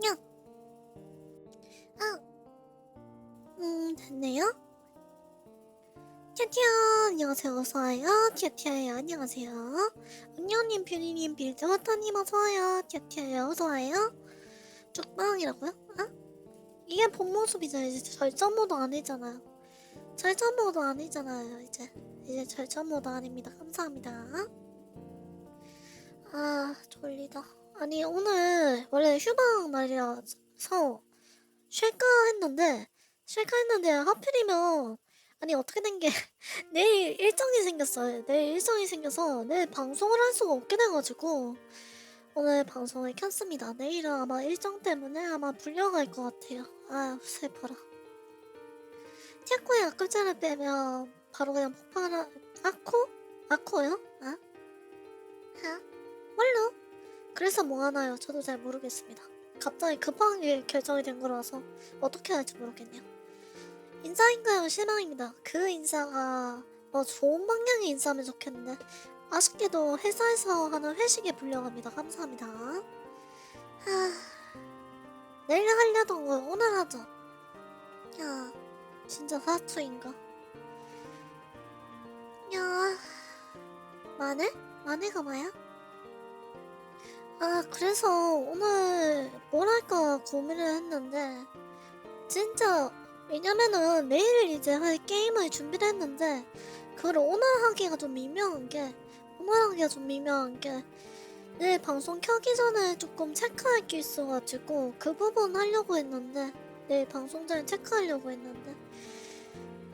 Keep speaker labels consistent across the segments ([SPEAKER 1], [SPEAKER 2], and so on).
[SPEAKER 1] 야, 아, 됐네요. 티아티아, 안녕하세요. 어서와요. 티아티아예요. 안녕하세요. 은녀님, 뷰리님, 빌드워터님, 어서와요. 티아티아예요. 어서와요. 쪽방이라고요? 아? 이게 본 모습이죠. 이제 절전 모드 아니잖아요. 절전 모드 아니잖아요. 이제 절전 모드 아닙니다. 감사합니다. 아, 졸리다. 아니, 오늘 원래 휴방 날이라서 쉴까 했는데 하필이면 아니 어떻게 된 게 내일 일정이 생겼어요. 내일 일정이 생겨서 내일 방송을 할 수가 없게 돼가지고 오늘 방송을 켰습니다. 내일은 아마 일정 때문에 아마 불려갈 것 같아요. 아유 슬퍼라. 티아코의 악글자를 빼면 바로 그냥 폭발하... 아코? 아코요? 아? 하? 뭘로? 그래서 뭐 하나요? 저도 잘 모르겠습니다. 갑자기 급하게 결정이 된 거라서 어떻게 할지 모르겠네요. 인사인가요? 실망입니다. 그 인사가 뭐 좋은 방향의 인사면 좋겠는데 아쉽게도 회사에서 하는 회식에 불려갑니다. 감사합니다. 내일 하려던 걸 오늘 하자. 야, 진짜 사투인가? 야, 마늘? 마늘가 뭐야? 아, 그래서 오늘 뭘 할까 고민을 했는데 진짜 왜냐면은 내일 이제 할 게임을 준비를 했는데 그걸 오늘 하기가 좀 미묘한 게 내일 방송 켜기 전에 조금 체크할 게 있어가지고 그 부분 하려고 했는데 내일 방송 전에 체크하려고 했는데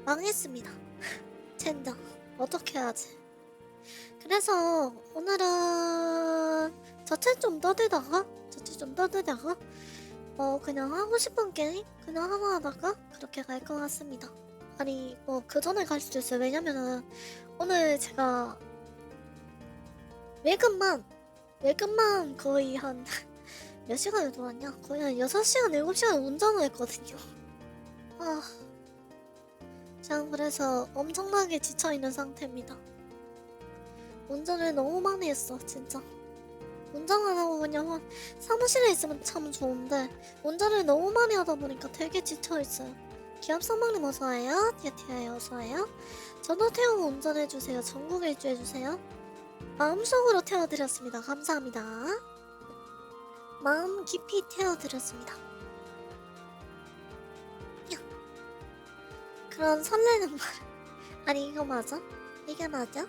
[SPEAKER 1] 망했습니다. 젠장 어떻게 해야지. 그래서 오늘은 자체 좀 떠들다가 그냥 하고 싶은 게임 그냥 하나 하다가 그렇게 갈 것 같습니다. 아니 뭐 그 전에 갈 수도 있어요. 왜냐면은 오늘 제가 외근만 거의 한 몇 시간을 돌았냐? 거의 한 6시간 7시간 운전을 했거든요. 아, 참 그래서 엄청나게 지쳐있는 상태입니다. 운전을 너무 많이 했어 진짜. 운전 안 하고 그냥 사무실에 있으면 참 좋은데 운전을 너무 많이 하다 보니까 되게 지쳐있어요. 기합선방님 어서와요. 티아티아에 어서와요. 전화 태우고 운전해주세요. 전국 일주 해주세요. 마음속으로 태워드렸습니다. 감사합니다. 마음 깊이 태워드렸습니다. 야. 그런 설레는 말 아니 이거 맞아? 이게 맞아?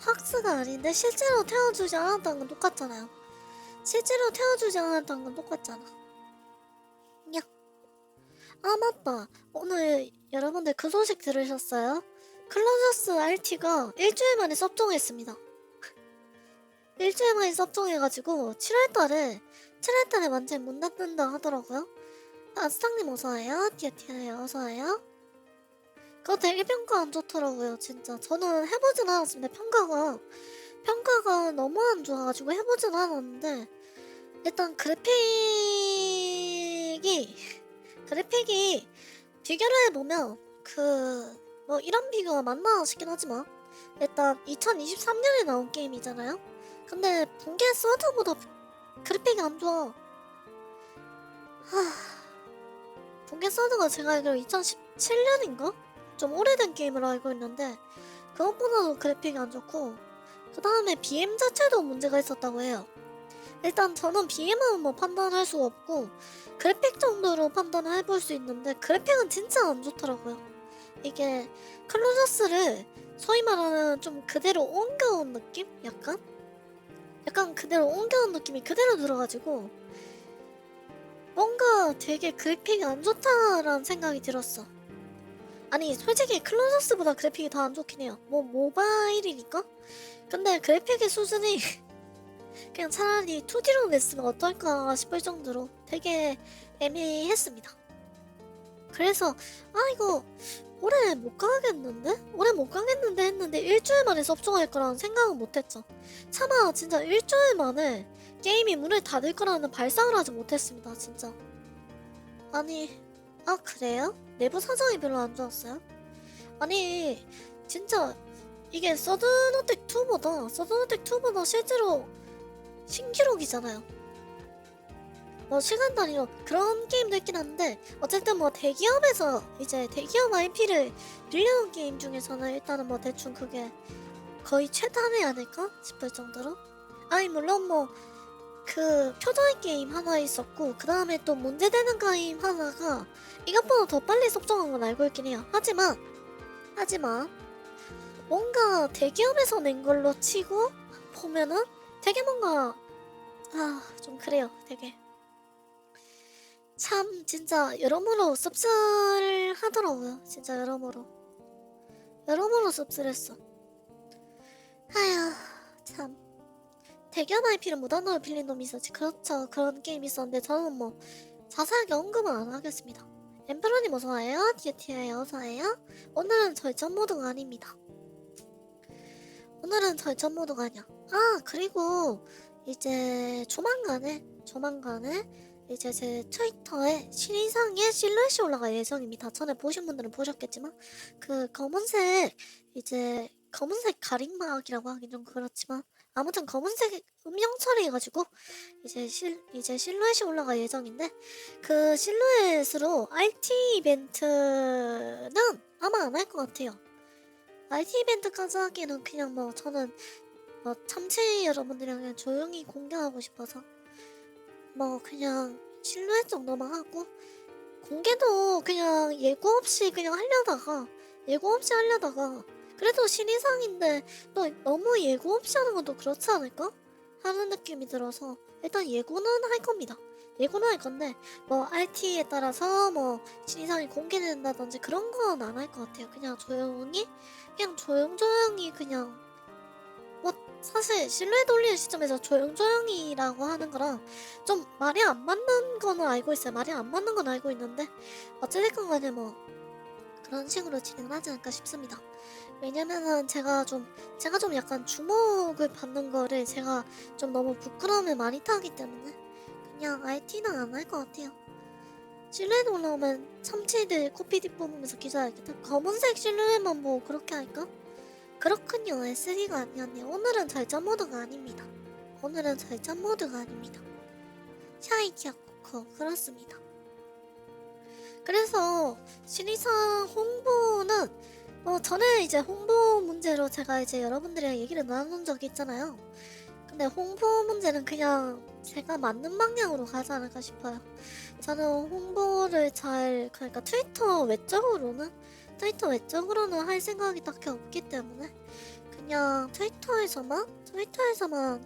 [SPEAKER 1] 확스가 아닌데 실제로 태워주지 않았다는 건 똑같잖아요. 실제로 태워주지 않았다는 건 똑같잖아. 야. 아 맞다. 오늘 여러분들 그 소식 들으셨어요? 클로저스 RT가 일주일 만에 섭종했습니다. 일주일 만에 섭종해가지고 7월달에 완전 문 닫는다 하더라고요. 아스탕님 어서와요. 티아티아에 어서와요. 그거 되게 평가 안 좋더라고요 진짜. 저는 해보진 않았습니다. 평가가 너무 안 좋아가지고 해보진 않았는데 일단 그래픽이 비교를 해보면 뭐 이런 비교가 맞나 싶긴 하지만 일단 2023년에 나온 게임이잖아요. 근데 본게 서드보다 그래픽이 안 좋아. 본게 서드가 제가 알기로 2017년인가? 좀 오래된 게임으로 알고 있는데 그것보다도 그래픽이 안 좋고 그 다음에 BM 자체도 문제가 있었다고 해요. 일단 저는 BM은 뭐 판단할 수가 없고 그래픽 정도로 판단을 해볼 수 있는데 그래픽은 진짜 안 좋더라고요. 이게 클로저스를 소위 말하는 좀 그대로 옮겨온 느낌? 약간 그대로 옮겨온 느낌이 그대로 들어가지고 뭔가 되게 그래픽이 안 좋다라는 생각이 들었어. 아니 솔직히 클로저스보다 그래픽이 더 안 좋긴 해요. 뭐 모바일이니까? 근데 그래픽의 수준이 그냥 차라리 2D로 냈으면 어떨까 싶을 정도로 되게 애매했습니다. 그래서 이거 올해 못 가겠는데 했는데 일주일 만에 섭종할 거라는 생각은 못했죠. 차마 진짜 일주일 만에 게임이 문을 닫을 거라는 발상을 하지 못했습니다 진짜. 아니 그래요? 내부 사정이 별로 안 좋았어요? 아니 진짜 이게 서든어택 2보다 실제로 신기록이잖아요. 뭐 시간 단위로 그런 게임도 있긴 한데 어쨌든 뭐 대기업에서 이제 대기업 IP를 빌려온 게임 중에서는 일단은 뭐 대충 그게 거의 최단이 아닐까 싶을 정도로. 아니 물론 뭐 그 표절 게임 하나 있었고 그 다음에 또 문제되는 게임 하나가 이것보다 더 빨리 속정한 건 알고 있긴 해요. 하지만 뭔가 대기업에서 낸 걸로 치고 보면은 되게 뭔가 좀 그래요. 되게 참 진짜 여러모로 씁쓸하더라고요. 진짜 여러모로 씁쓸했어. 아휴 참 대기업 IP를 무단으로 빌린 놈이 있었지. 그렇죠. 그런 게임이 있었는데 저는 뭐 자세하게 언급은 안 하겠습니다. 엠페로님 어서와요. DTI 어서와요. 오늘은 절전 모드가 아닙니다. 오늘은 절전 모드가 아니야. 그리고 이제 조만간에 이제 제 트위터에 신의상의 실루엣이 올라갈 예정입니다. 전에 보신 분들은 보셨겠지만 그 검은색 가림막이라고 하긴 좀 그렇지만 아무튼 검은색 음영 처리해가지고 이제 실루엣이 올라갈 예정인데 그 실루엣으로 RT 이벤트는 아마 안 할 것 같아요. RT 이벤트까지 하기에는 그냥 뭐 저는 뭐 참치 여러분들이랑 그냥 조용히 공개하고 싶어서 뭐 그냥 실루엣 정도만 하고 공개도 그냥 예고 없이 하려다가 그래도 신이상인데 또 너무 예고 없이 하는 건 또 그렇지 않을까? 하는 느낌이 들어서 일단 예고는 할 겁니다. 예고는 할 건데 뭐 RT에 따라서 뭐 신이상이 공개된다든지 그런 건 안 할 것 같아요. 그냥 조용조용히 그냥 뭐 사실 실루엣 올리는 시점에서 조용조용히라고 하는 거랑 좀 말이 안 맞는 거는 알고 있어요. 말이 안 맞는 건 알고 있는데 어찌됐건 간에 뭐 그런 식으로 진행을 하지 않을까 싶습니다. 왜냐면은 제가 좀 약간 주목을 받는 거를 제가 좀 너무 부끄러움을 많이 타기 때문에 그냥 RT는 안 할 것 같아요. 실루엣 올라오면 참치들 코피디 뽑으면서 기다리겠다. 검은색 실루엣만 뭐 그렇게 할까? 그렇군요. SD가 아니었네요. 오늘은 절전 모드가 아닙니다. 샤이키아코코 그렇습니다. 그래서 신의상 홍보는 전에 이제 홍보 문제로 제가 이제 여러분들이랑 얘기를 나눈 적이 있잖아요. 근데 홍보 문제는 그냥 제가 맞는 방향으로 가지 않을까 싶어요. 저는 홍보를 그러니까 트위터 외적으로는 할 생각이 딱히 없기 때문에 그냥 트위터에서만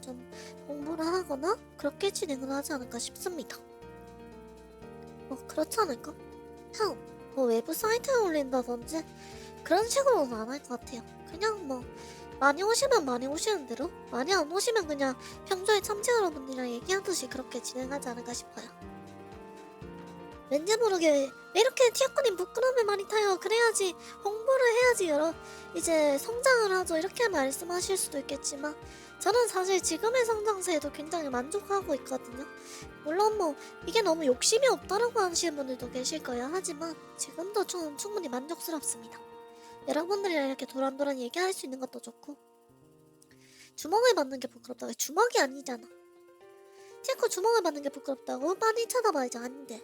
[SPEAKER 1] 좀 홍보를 하거나 그렇게 진행을 하지 않을까 싶습니다. 그렇지 않을까? 뭐 외부 사이트에 올린다든지 그런 식으로는 안 할 것 같아요. 그냥 뭐 많이 오시면 많이 오시는 대로, 많이 안 오시면 그냥 평소에 참치 여러분들이랑 얘기하듯이 그렇게 진행하지 않을까 싶어요. 왠지 모르게 왜 이렇게 티어코님 부끄러움을 많이 타요. 그래야지 홍보를 해야지 이제 성장을 하죠. 이렇게 말씀하실 수도 있겠지만 저는 사실 지금의 성장세에도 굉장히 만족하고 있거든요. 물론 뭐 이게 너무 욕심이 없다라고 하시는 분들도 계실 거예요. 하지만 지금도 저는 충분히 만족스럽습니다. 여러분들이랑 이렇게 도란도란 얘기할 수 있는 것도 좋고 주먹을 받는 게 부끄럽다고. 주먹이 아니잖아. 티어코 주먹을 받는 게 부끄럽다고? 빤히 쳐다봐야지. 아닌데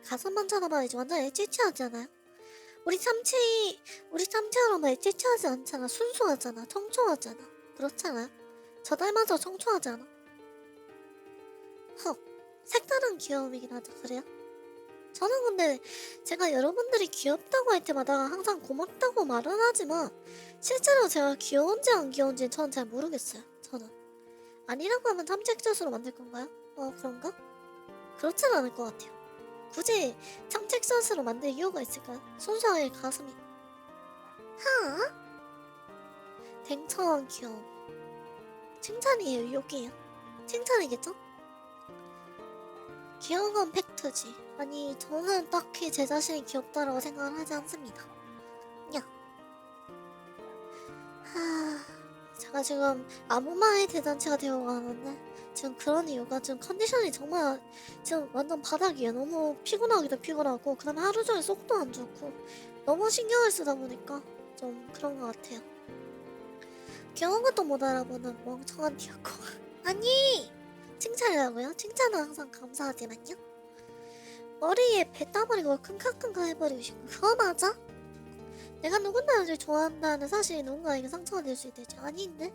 [SPEAKER 1] 가슴만 쳐다봐야지. 완전 애찌치하지 않아요? 우리 참치 여러분 애찌치하지 않잖아. 순수하잖아. 청초하잖아. 그렇잖아요? 저 닮아서 청초하지 않아? 색다른 귀여움이긴 하죠. 그래요? 저는 근데 제가 여러분들이 귀엽다고 할 때마다 항상 고맙다고 말은 하지만 실제로 제가 귀여운지 안 귀여운지는 저는 잘 모르겠어요. 저는 아니라고 하면 참책젖으로 만들 건가요? 그런가? 그렇진 않을 것 같아요. 굳이 참책젖으로 만들 이유가 있을까요? 순수하게 가슴이 댕청한 귀여움. 칭찬이에요? 욕이에요? 칭찬이겠죠? 귀여운 건 팩트지. 아니 저는 딱히 제 자신이 귀엽다라고 생각을 하지 않습니다. 야. 제가 지금 아무 말의 대잔치가 되어가는데 지금 그런 이유가 지금 컨디션이 정말 지금 완전 바닥이에요. 너무 피곤하기도 피곤하고 그 다음에 하루 종일 속도 안 좋고 너무 신경을 쓰다 보니까 좀 그런 것 같아요. 귀여운 것도 못 알아보는 멍청한 티어코. 아니 칭찬이라고요? 칭찬은 항상 감사하지만요. 머리에 배 따버리고 킁카킁카 해버리고 싶고 그거 맞아? 내가 누군가를 좋아한다는 사실이 누군가에게 상처가 될 수 있을지 아닌데?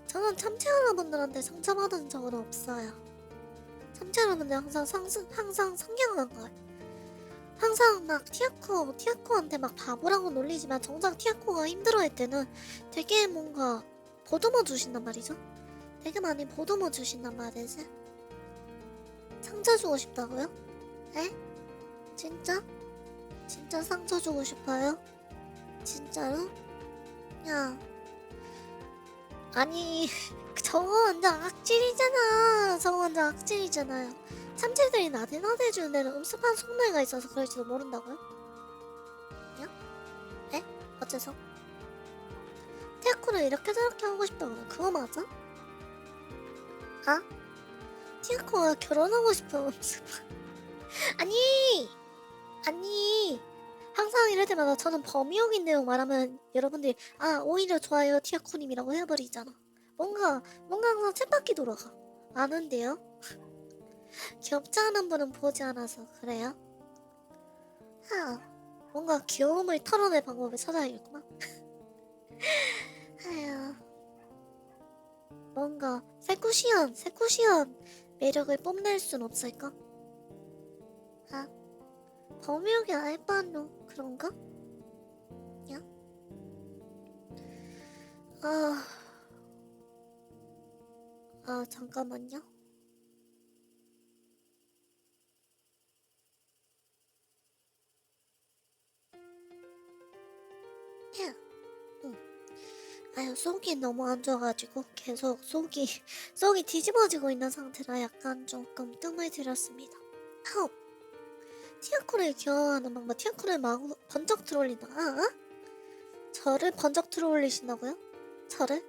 [SPEAKER 1] 저는 참치 여러분들한테 상처받은 적은 없어요. 참치 여러분들 항상 성경한 걸. 항상 막 티아코한테 막 바보라고 놀리지만 정작 티아코가 힘들어할 때는 되게 뭔가 보듬어 주신단 말이죠. 되게 많이 보듬어 주신단 말이지. 상처 주고 싶다고요? 에? 진짜? 진짜 상처 주고 싶어요? 진짜로? 야, 아니 저거 완전 악질이잖아. 저거 완전 악질이잖아요. 참치들이 나대나대해주는 데는 음습한 속내가 있어서 그럴지도 모른다고요? 야? 에? 어째서? 티아코를 이렇게 저렇게 하고 싶다고요? 그거 맞아? 아? 티아코가 결혼하고 싶어 음습한 아니 항상 이럴 때마다 저는 범용인데요 말하면 여러분들이 아 오히려 좋아요 티아코님이라고 해버리잖아. 뭔가 항상 쳇바퀴 돌아가. 아는데요? 귀엽지 않은 분은 보지 않아서 그래요? 하, 뭔가 귀여움을 털어낼 방법을 찾아야겠구만. 아휴, 뭔가 세쿠시한 매력을 뽐낼 순 없을까? 아, 범용이 알바노 그런가? 야? 아, 잠깐만요. 야, 응. 아유, 속이 너무 안 좋아가지고 계속 속이 뒤집어지고 있는 상태라 약간 조금 뜸을 들였습니다. 아우, 티아코를 귀여워하는 방법, 티아코를 마구 번쩍 들어올린다. 아? 저를 번쩍 들어올리신다고요? 저를?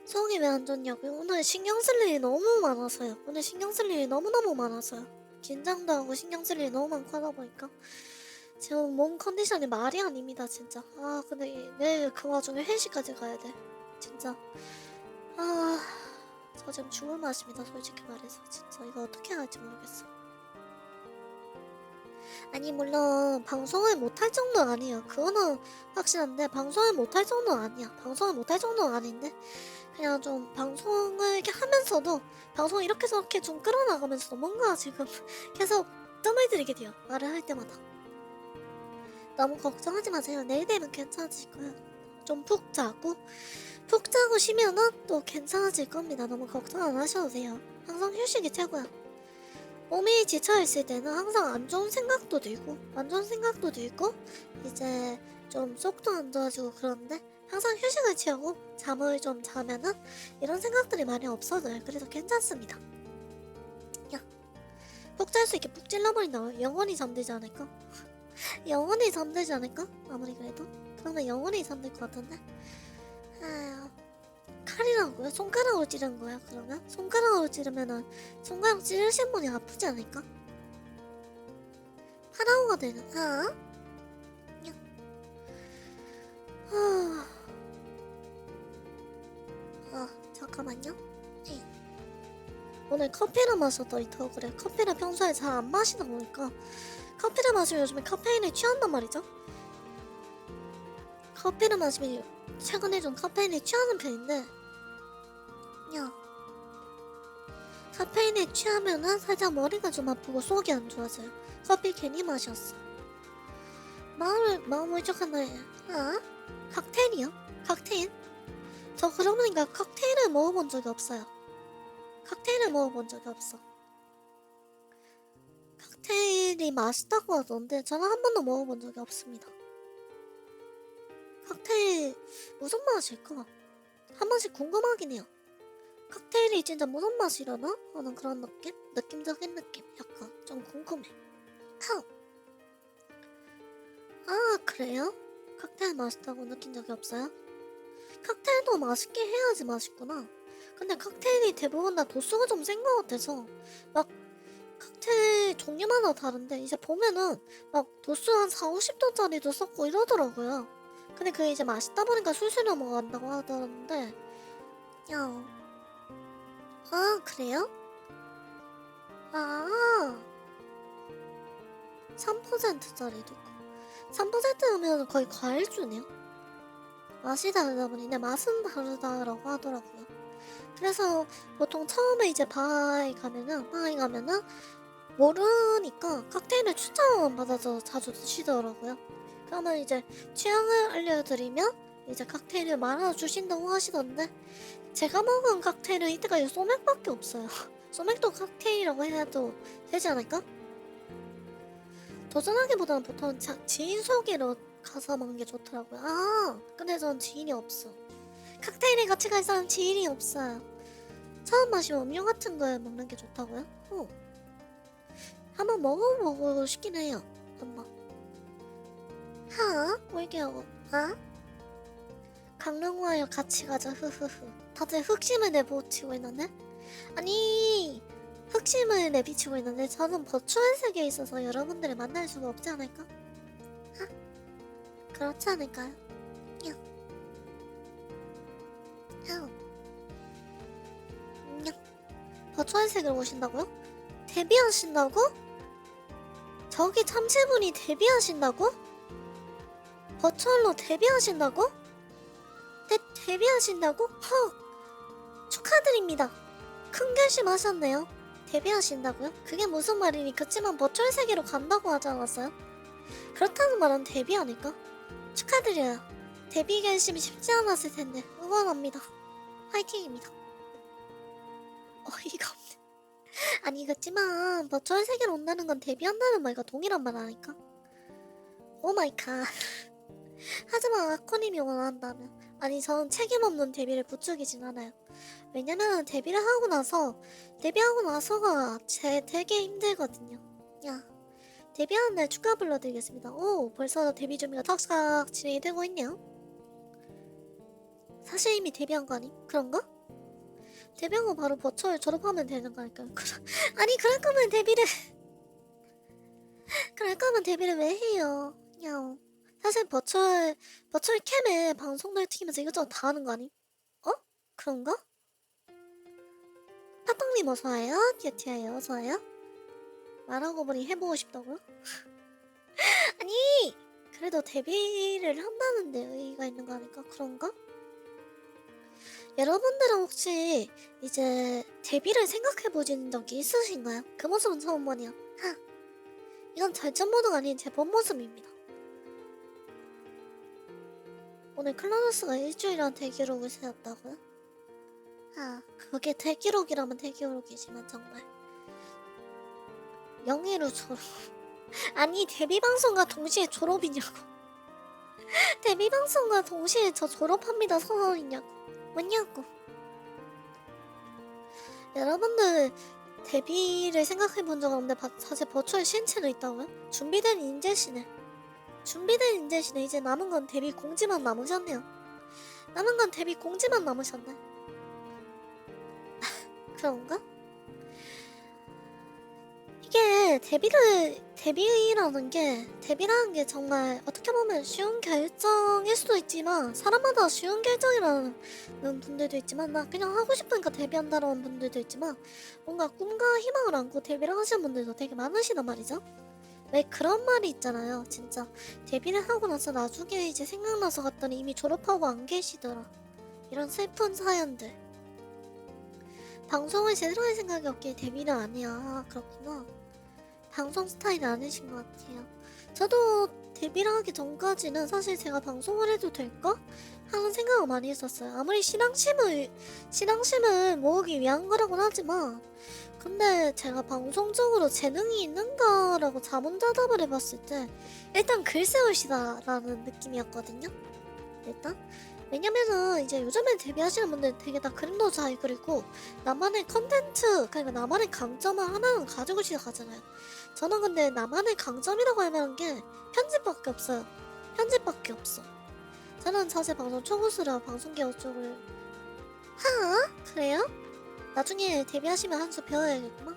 [SPEAKER 1] 속이 왜 안 좋냐고요? 오늘 신경 쓸 일이 너무 많아서요. 오늘 신경 쓸 일이 너무너무 많아서요. 긴장도 하고 신경 쓸 일이 너무 많고 하다 보니까 지금 몸 컨디션이 말이 아닙니다 진짜. 아 근데 내일 그 와중에 회식까지 가야 돼 진짜. 아 저 지금 죽을 맛입니다 솔직히 말해서. 진짜 이거 어떻게 할지 모르겠어. 아니 물론 방송을 못할 정도는 아니에요. 그거는 확실한데 방송을 못할 정도는 아니야. 방송을 못할 정도는 아닌데 그냥 좀 방송을 이렇게 하면서도 방송을 이렇게 저렇게 좀 끌어나가면서도 뭔가 지금 계속 뜸을 들이게 돼요 말을 할 때마다. 너무 걱정하지 마세요. 내일 되면 괜찮아질 거예요. 좀 푹 자고 쉬면은 또 괜찮아질 겁니다. 너무 걱정 안 하셔도 돼요. 항상 휴식이 최고야. 몸이 지쳐있을 때는 항상 안 좋은 생각도 들고 안 좋은 생각도 들고 이제 좀 속도 안 좋아지고 그런데 항상 휴식을 취하고 잠을 좀 자면은 이런 생각들이 많이 없어져요. 그래서 괜찮습니다. 야, 푹 잘 수 있게 푹 찔러버린다. 영원히 잠들지 않을까? 영원히 잠들지 않을까? 아무리 그래도? 그러면 영원히 잠들 것 같은데? 아휴, 칼이라고요? 손가락으로 찌르는 거야 그러면? 손가락으로 찌르면은 손가락 찌르신 분이 아프지 않을까? 파라오가 되는 야. 잠깐만요. 네. 오늘 커피를 마셨더니 더 그래. 커피를 평소에 잘 안 마시다 보니까 커피를 마시면 요즘에 카페인에 취한단 말이죠. 커피를 마시면 최근에 좀 카페인에 취하는 편인데 야 카페인에 취하면은 살짝 머리가 좀 아프고 속이 안 좋아져요. 커피 괜히 마셨어. 마음을 울적한다. 아? 칵테일이요? 칵테일? 저 그러고 보니까 칵테일을 먹어본 적이 없어요. 칵테일을 먹어본 적이 없어. 칵테일이 맛있다고 하던데 저는 한 번도 먹어본 적이 없습니다. 칵테일 무슨 맛일까? 한 번씩 궁금하긴 해요. 칵테일이 진짜 무슨 맛이려나? 하는 그런 느낌? 느낌적인 느낌? 약간 좀 궁금해. 아 그래요? 칵테일 맛있다고 느낀 적이 없어요? 칵테일도 맛있게 해야지 맛있구나. 근데 칵테일이 대부분 다 도수가 좀 센 것 같아서 막 칵테일 종류마다 다른데 이제 보면은 막 도수 한 4, 50도짜리도 썼고 이러더라고요. 근데 그게 이제 맛있다 보니까 술술 넘어간다고 하던데 야, 아 그래요? 아, 3%짜리도 있고. 3%면 거의 과일주네요. 맛이 다르다 보니, 네, 맛은 다르다라고 하더라고요. 그래서 보통 처음에 이제 바에 가면은 모르니까 칵테일을 추천받아서 자주 드시더라고요. 그러면 이제 취향을 알려드리면 이제 칵테일을 말아주신다고 하시던데, 제가 먹은 칵테일은 이때까지 소맥밖에 없어요. 소맥도 칵테일이라고 해도 되지 않을까? 도전하기보다는 보통 지인 소개로 가서 먹는 게 좋더라고요. 아, 근데 전 지인이 없어. 칵테일에 같이 갈 사람 지인이 없어요. 처음 마시면 음료 같은 걸 먹는 게 좋다고요? 한번 먹어보고 싶긴 해요. 한번. 왜 이렇게 하고? 강릉와요 같이 가자. 흐흐흐. 다들 흑심을 내비치고 있는데? 아니, 흑심을 내비치고 있는데 저는 버추얼 세계에 있어서 여러분들을 만날 수가 없지 않을까? 그렇지 않을까요? 야. 버추얼 세계로 오신다고요? 데뷔하신다고? 저기 참치분이 데뷔하신다고? 버추얼로 데뷔하신다고? 데뷔하신다고? 축하드립니다. 큰 결심하셨네요. 데뷔하신다고요? 그게 무슨 말이니? 그치만 버추얼 세계로 간다고 하지 않았어요? 그렇다는 말은 데뷔 아닐까? 축하드려요. 데뷔 결심이 쉽지 않았을 텐데 응원합니다. 화이팅입니다. 어이가 없네. 아니 그치만 버추얼 세계로 온다는 건 데뷔한다는 말과 동일한 말 아닐까? 오 마이 갓. 하지만 아코님이 원한다면, 아니 전 책임없는 데뷔를 부추기진 않아요. 왜냐면 데뷔하고 나서가 되게 힘들거든요. 야, 데뷔하는 날 축하 불러드리겠습니다. 오, 벌써 데뷔 준비가 탁탁 진행이 되고 있네요. 사실 이미 데뷔한 거 아니? 그런가? 데뷔하고 바로 버추얼 졸업하면 되는 거 아닐까요? 아니 그럴 거면 데뷔를 왜 해요? 야옹. 사실 버추얼 캠에 방송들 튀기면서 이것저것 다 하는 거 아니? 그런가? 파떡님 어서와요. 듀티아요 어서와요. 말하고 보니 해보고 싶다고요? 아니 그래도 데뷔를 한다는데 의의가 있는 거 아닐까? 그런가? 여러분들은 혹시 이제 데뷔를 생각해보신 적이 있으신가요? 그 모습은 처음 보네요. 이건 절전 모드가 아닌 제 본 모습입니다. 오늘 클로노스가 일주일간 대기록을 세웠다고요? 그게 대기록이라면 대기록이지만 정말 영예로 졸업. 아니 데뷔 방송과 동시에 졸업이냐고. 데뷔 방송과 동시에 저 졸업합니다 선언이냐고. 뭐냐고. 여러분들 데뷔를 생각해본 적 없는데 사실 버추얼 신체는 있다고요? 준비된 인재시네. 이제 남은 건 데뷔 공지만 남으셨네요. 그런가? 이게 데뷔라는 게 정말 어떻게 보면 쉬운 결정일 수도 있지만, 사람마다 쉬운 결정이라는 분들도 있지만, 나 그냥 하고 싶으니까 데뷔한다라는 분들도 있지만, 뭔가 꿈과 희망을 안고 데뷔를 하시는 분들도 되게 많으시단 말이죠. 왜 그런 말이 있잖아요. 진짜 데뷔를 하고 나서 나중에 이제 생각나서 갔더니 이미 졸업하고 안 계시더라. 이런 슬픈 사연들. 방송을 제대로 할 생각이 없기에 데뷔는 아니야. 그렇구나. 방송 스타일이 아니신 것 같아요. 저도 데뷔를 하기 전까지는 사실 제가 방송을 해도 될까? 하는 생각을 많이 했었어요. 아무리 신앙심을 모으기 위한 거라고는 하지만, 근데 제가 방송적으로 재능이 있는가라고 자문자답을 해봤을 때 일단 글쎄올시다라는 느낌이었거든요. 일단 왜냐면은 이제 요즘에 데뷔하시는 분들 되게 다 그림도 잘 그리고 나만의 컨텐츠, 그러니까 나만의 강점을 하나는 가지고 시작하잖아요. 저는 근데 나만의 강점이라고 할 만한 게 편집밖에 없어요. 저는 사실 방송 초보수라 방송개혁 쪽을. 그래요? 나중에 데뷔하시면 한 수 배워야겠구만.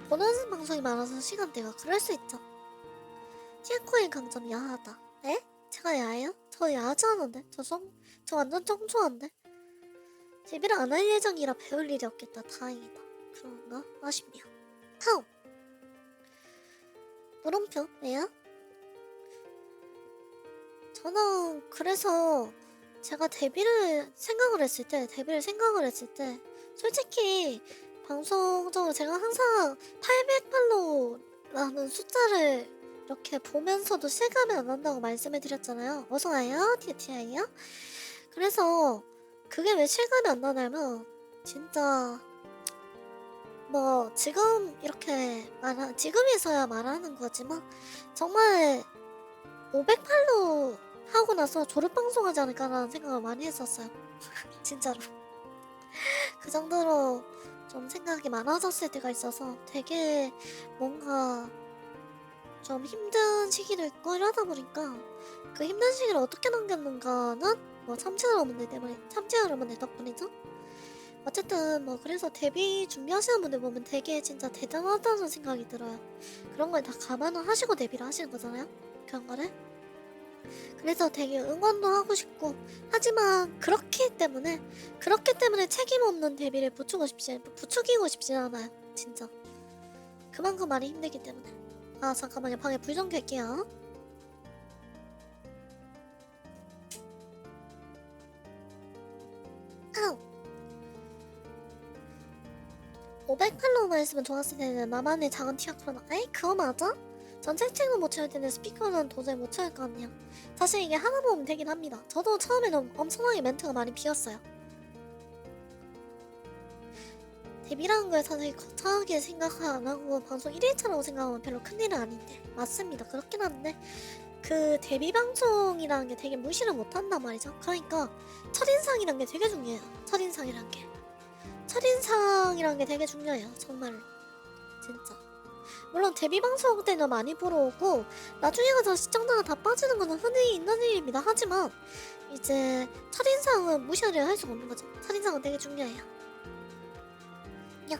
[SPEAKER 1] 보는 방송이 많아서 시간대가 그럴 수 있죠. 티아코의 강점 야하다. 에? 제가 야해요? 저 야하지 않은데? 저 완전 청초한데? 데뷔를 안 할 예정이라 배울 일이 없겠다. 다행이다. 그런가? 아쉽네요. 다음! 물음표 왜요? 저는 그래서 제가 데뷔를 생각을 했을 때 솔직히 방송적으로 제가 항상 800팔로우라는 숫자를 이렇게 보면서도 실감이 안 난다고 말씀을 드렸잖아요. 어서와요 TTI요. 그래서 그게 왜 실감이 안 나냐면 진짜 뭐 지금 이렇게 지금에서야 말하는 거지만 정말 500팔로 하고 나서 졸업 방송하지 않을까라는 생각을 많이 했었어요. 진짜로. 그 정도로 좀 생각이 많아졌을 때가 있어서 되게 뭔가 좀 힘든 시기를 있고 이러다 보니까 그 힘든 시기를 어떻게 넘겼는가는 뭐 참치 여러분들 덕분이죠. 어쨌든 뭐 그래서 데뷔 준비하시는 분들 보면 되게 진짜 대단하다는 생각이 들어요. 그런 걸 다 감안을 하시고 데뷔를 하시는 거잖아요. 그런 거를. 그래서 되게 응원도 하고 싶고 하지만 그렇기 때문에 책임 없는 데뷔를 부추기고 싶진 않아요. 진짜 그만큼 많이 힘들기 때문에. 아 잠깐만요, 방에 불 좀 켤게요. 아우 500팔로우만 했으면 좋았을 텐데 나만의 작은 티가 풀어나. 에이 그거 맞아? 전체 채팅은 못 채울 텐데 스피커는 도저히 못 채울 거 아니야. 사실 이게 하나 보면 되긴 합니다. 저도 처음에는 엄청나게 멘트가 많이 비었어요. 데뷔라는 걸 사실 거창하게 생각 안 하고 방송 1일차라고 생각하면 별로 큰일은 아닌데 맞습니다. 그렇긴 한데 그 데뷔 방송이라는 게 되게 무시를 못한단 말이죠. 그러니까 첫인상이란 게 되게 중요해요. 첫인상이란 게 되게 중요해요. 정말로 진짜. 물론 데뷔 방송 때는 많이 보러 오고 나중에 가서 시청자가 다 빠지는 거는 흔히 있는 일입니다. 하지만 이제 첫인상은 무시를 할 수가 없는 거죠. 첫인상은 되게 중요해요. 야.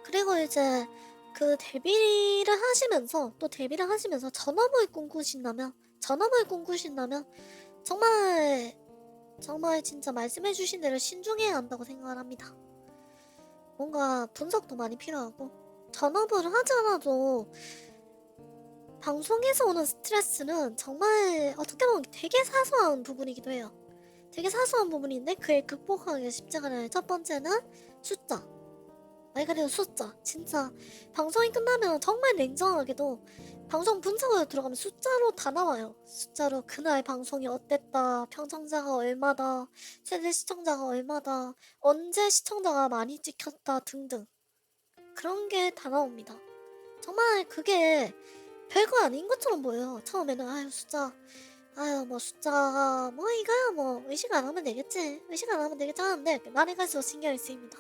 [SPEAKER 1] 그리고 이제 그 데뷔를 하시면서 전업을 꿈꾸신다면 정말 진짜 말씀해주신 대로 신중해야 한다고 생각을 합니다. 뭔가 분석도 많이 필요하고 전업을 하지 않아도 방송에서 오는 스트레스는 정말 어떻게 보면 되게 사소한 부분이기도 해요. 되게 사소한 부분인데 그걸 극복하기가 쉽지가 않아요. 첫 번째는 숫자. 말 그대로 숫자. 진짜 방송이 끝나면 정말 냉정하게도 방송 분석으로 들어가면 숫자로 다 나와요. 숫자로 그날 방송이 어땠다, 평청자가 얼마다, 최대 시청자가 얼마다, 언제 시청자가 많이 찍혔다 등등 그런 게 다 나옵니다. 정말 그게 별거 아닌 것처럼 보여요. 처음에는 뭐 숫자가 뭐 이거야 뭐 의식 안 하면 되겠지 하는데 많이 갈수록 신경이 쓰입니다.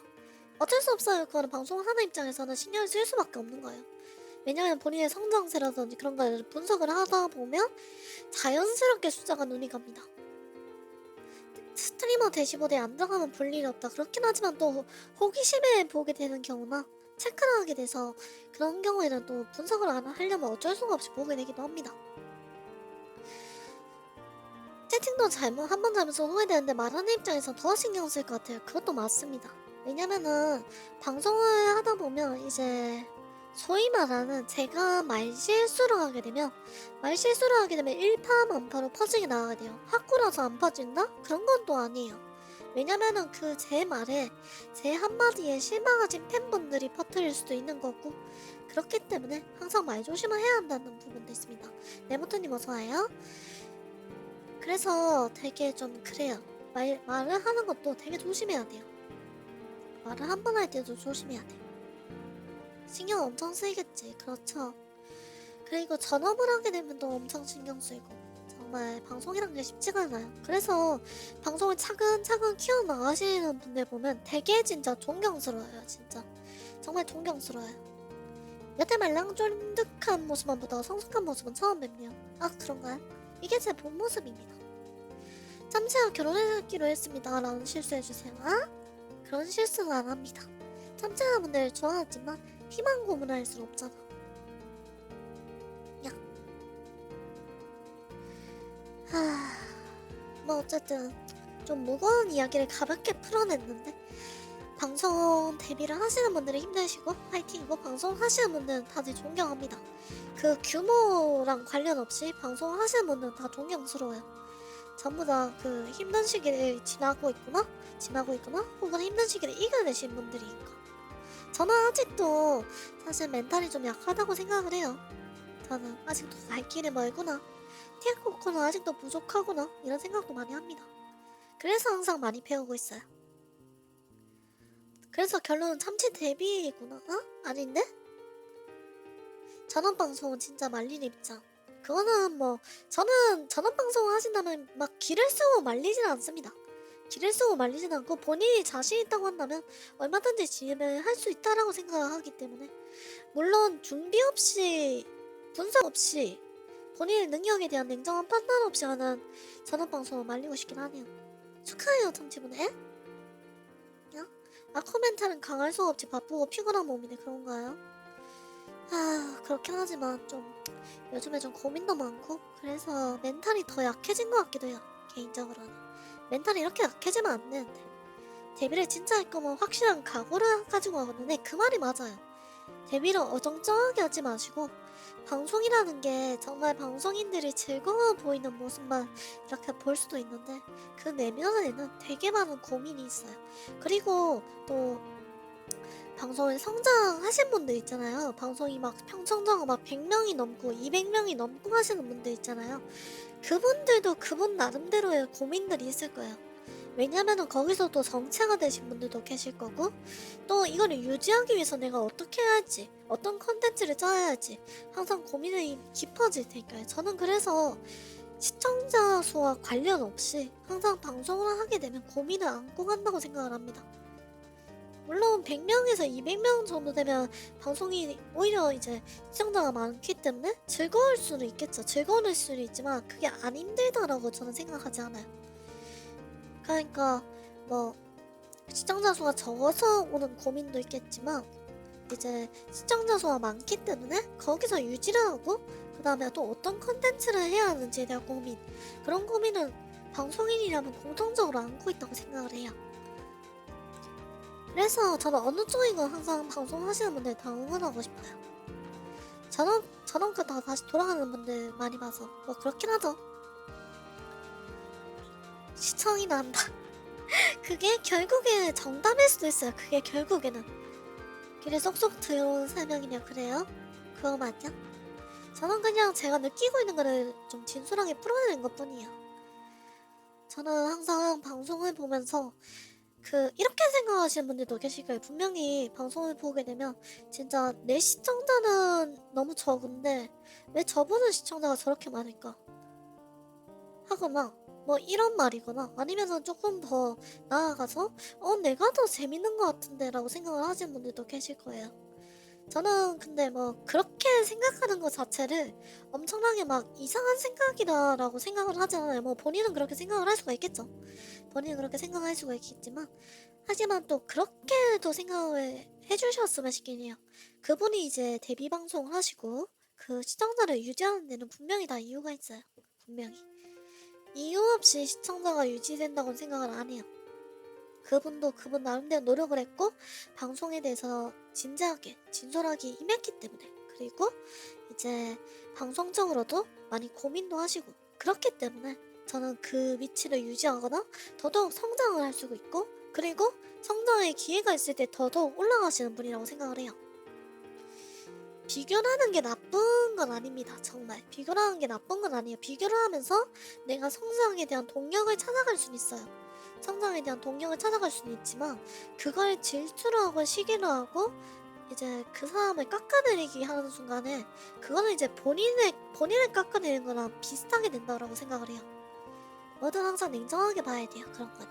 [SPEAKER 1] 어쩔 수 없어요. 그거는 방송하는 입장에서는 신경을 쓸 수밖에 없는 거예요. 왜냐면 본인의 성장세라든지 그런 걸 분석을 하다 보면 자연스럽게 숫자가 눈이 갑니다. 스트리머 대시보드에 안 들어가면 볼 일이 없다. 그렇긴 하지만 또 호기심에 보게 되는 경우나 체크를 하게 돼서 그런 경우에는 또 분석을 안 하려면 어쩔 수가 없이 보게 되기도 합니다. 채팅도 한 번 잘못해서 후회되는데 말하는 입장에서 더 신경 쓸 것 같아요. 그것도 맞습니다. 왜냐면은 방송을 하다 보면 이제 소위 말하는 제가 말실수를 하게 되면 일파만파로 퍼지게 나가게 돼요. 학구라서 안 퍼진다? 그런 건 또 아니에요. 왜냐면은 그 제 말에 제 한마디에 실망하신 팬분들이 퍼뜨릴 수도 있는 거고 그렇기 때문에 항상 말 조심을 해야 한다는 부분도 있습니다. 네모토님 어서와요. 그래서 되게 좀 그래요. 말을 하는 것도 되게 조심해야 돼요. 말을 한 번 할 때도 조심해야 돼. 신경 엄청 쓰이겠지. 그렇죠. 그리고 전업을 하게 되면 또 엄청 신경 쓰이고 정말 방송이란 게 쉽지가 않아요. 그래서 방송을 차근차근 키워나가시는 분들 보면 되게 진짜 존경스러워요. 진짜 정말 존경스러워요. 여태 말랑 쫀득한 모습만 보다가 성숙한 모습은 처음 뵙네요. 아 그런가요? 이게 제 본 모습입니다. 참치와 결혼하기로 했습니다 라는 실수해주세요. 아? 그런 실수는 안 합니다. 참치와 분들 좋아하지만 희망 고문을 할 순 없잖아. 야. 뭐 어쨌든 좀 무거운 이야기를 가볍게 풀어냈는데 방송 데뷔를 하시는 분들이 힘내시고 화이팅이고 방송 하시는 분들은 다들 존경합니다. 그 규모랑 관련 없이 방송 하시는 분들은 다 존경스러워요. 전부 다 그 힘든 시기를 지나고 있거나 혹은 힘든 시기를 이겨내신 분들이니까. 저는 아직도 사실 멘탈이 좀 약하다고 생각을 해요. 저는 아직도 갈 길이 멀구나, 티아코코는 아직도 부족하구나 이런 생각도 많이 합니다. 그래서 항상 많이 배우고 있어요. 그래서 결론은 참치 데뷔구나? 어? 아닌데? 전원방송은 진짜 말린 입장. 그거는 뭐 저는 전원방송을 하신다면 막 기를 쓰고 말리진 않습니다. 기를 쓰고 말리진 않고 본인이 자신 있다고 한다면 얼마든지 진행할 수 있다라고 생각하기 때문에, 물론 준비 없이 분석 없이 본인의 능력에 대한 냉정한 판단 없이 하는 전원방송을 말리고 싶긴 하네요. 축하해요 참치분. 에? 코멘탈은 강할 수 없지 바쁘고 피곤한 몸이네. 그런가요? 그렇긴 하지만 좀 요즘에 좀 고민도 많고 그래서 멘탈이 더 약해진 것 같기도 해요. 개인적으로는 멘탈이 이렇게 약해지면 안 되는데, 데뷔를 진짜 할 거면 확실한 각오를 가지고 하거든요. 그 말이 맞아요. 데뷔를 어정쩡하게 하지 마시고, 방송이라는 게 정말 방송인들이 즐거워 보이는 모습만 이렇게 볼 수도 있는데 그 내면에는 되게 많은 고민이 있어요. 그리고 또 방송에 성장하신 분들 있잖아요. 방송이 막 평청자가 막 100명이 넘고 200명이 넘고 하시는 분들 있잖아요. 그분들도 그분 나름대로의 고민들이 있을 거예요. 왜냐면은 거기서 또 정체가 되신 분들도 계실 거고, 또 이거를 유지하기 위해서 내가 어떻게 해야 할지, 어떤 컨텐츠를 짜야 할지 항상 고민이 깊어질 테니까요. 저는 그래서 시청자 수와 관련 없이 항상 방송을 하게 되면 고민을 안고 간다고 생각을 합니다. 물론 100명에서 200명 정도 되면 방송이 오히려 이제 시청자가 많기 때문에 즐거울 수는 있겠죠. 즐거울 수는 있지만 그게 안 힘들다라고 저는 생각하지 않아요. 그러니까 뭐 시청자 수가 적어서 오는 고민도 있겠지만, 이제 시청자 수가 많기 때문에 거기서 유지를 하고 그 다음에 또 어떤 컨텐츠를 해야 하는지에 대한 고민, 그런 고민은 방송인이라면 공통적으로 안고 있다고 생각을 해요. 그래서 저는 어느 쪽이건 항상 방송하시는 분들 다 응원하고 싶어요. 전원가 다 다시 돌아가는 분들 많이 봐서 뭐 그렇긴 하죠. 시청이 난다. 그게 결국에 정답일 수도 있어요. 그게 결국에는 귀에 쏙쏙 들어온 설명이냐. 그래요? 그거 맞냐? 저는 그냥 제가 느끼고 있는 거를 좀 진솔하게 풀어내는 것 뿐이에요. 저는 항상 방송을 보면서 이렇게 생각하시는 분들도 계실 거예요. 분명히 방송을 보게 되면 진짜 내 시청자는 너무 적은데 왜 저분은 시청자가 저렇게 많을까? 하거나 뭐 이런 말이거나, 아니면은 조금 더 나아가서 내가 더 재밌는 것 같은데 라고 생각을 하시는 분들도 계실 거예요. 저는 근데 뭐 그렇게 생각하는 것 자체를 엄청나게 막 이상한 생각이다 라고 생각을 하지 않아요. 뭐 본인은 그렇게 생각을 할 수가 있겠죠. 본인은 그렇게 생각할 수가 있겠지만, 하지만 또 그렇게도 생각을 해주셨으면 싶긴 해요. 그분이 이제 데뷔 방송을 하시고 그 시청자를 유지하는 데는 분명히 다 이유가 있어요. 분명히 이유 없이 시청자가 유지된다고는 생각을 안 해요. 그분도 그분 나름대로 노력을 했고 방송에 대해서 진지하게 진솔하게 임했기 때문에, 그리고 이제 방송적으로도 많이 고민도 하시고 그렇기 때문에 저는 그 위치를 유지하거나 더더욱 성장을 할 수 있고, 그리고 성장의 기회가 있을 때 더더욱 올라가시는 분이라고 생각을 해요. 비교를 하는 게 나쁜 건 아닙니다. 정말 비교를 하는 게 나쁜 건 아니에요. 비교를 하면서 내가 성장에 대한 동력을 찾아갈 수는 있어요. 성장에 대한 동력을 찾아갈 수는 있지만, 그걸 질투를 하고 시기를 하고 이제 그 사람을 깎아내리기 하는 순간에 그거는 이제 본인을 깎아내리는 거랑 비슷하게 된다고 생각을 해요. 뭐든 항상 냉정하게 봐야 돼요. 그런 거는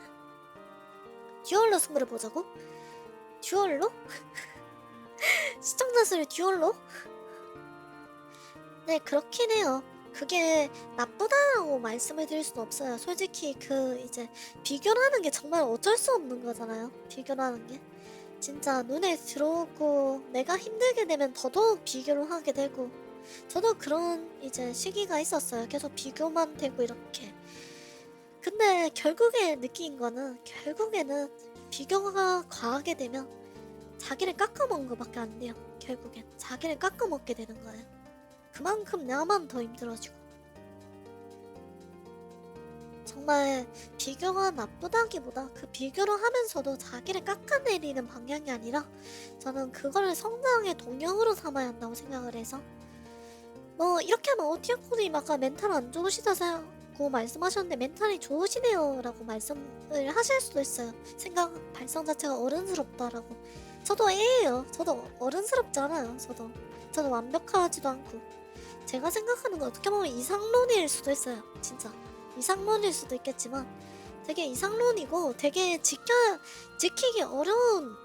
[SPEAKER 1] 듀얼로 승부를 보자고? 듀얼로? 시청자 수를 듀얼로? 네, 그렇긴 해요. 그게 나쁘다라고 말씀을 드릴 수는 없어요. 솔직히 이제 비교를 하는 게 정말 어쩔 수 없는 거잖아요. 비교를 하는 게 진짜 눈에 들어오고 내가 힘들게 되면 더더욱 비교를 하게 되고, 저도 그런 이제 시기가 있었어요. 계속 비교만 되고 이렇게. 근데 결국에 느낀 거는 결국에는 비교가 과하게 되면 자기를 깎아먹는 것밖에 안 돼요. 결국엔 자기를 깎아먹게 되는 거예요. 그만큼 나만 더 힘들어지고. 정말 비교가 나쁘다기보다 그 비교를 하면서도 자기를 깎아내리는 방향이 아니라 저는 그거를 성장의 동력으로 삼아야 한다고 생각을 해서 뭐 이렇게 하면 오티아코님 아까 멘탈 안 좋으시다고 말씀하셨는데 멘탈이 좋으시네요 라고 말씀을 하실 수도 있어요. 생각 발상 자체가 어른스럽다라고. 저도 애예요. 저도 어른스럽지 않아요. 저도 완벽하지도 않고 제가 생각하는 건 어떻게 보면 이상론일 수도 있어요. 진짜 이상론일 수도 있겠지만 되게 이상론이고 되게 지키기 어려운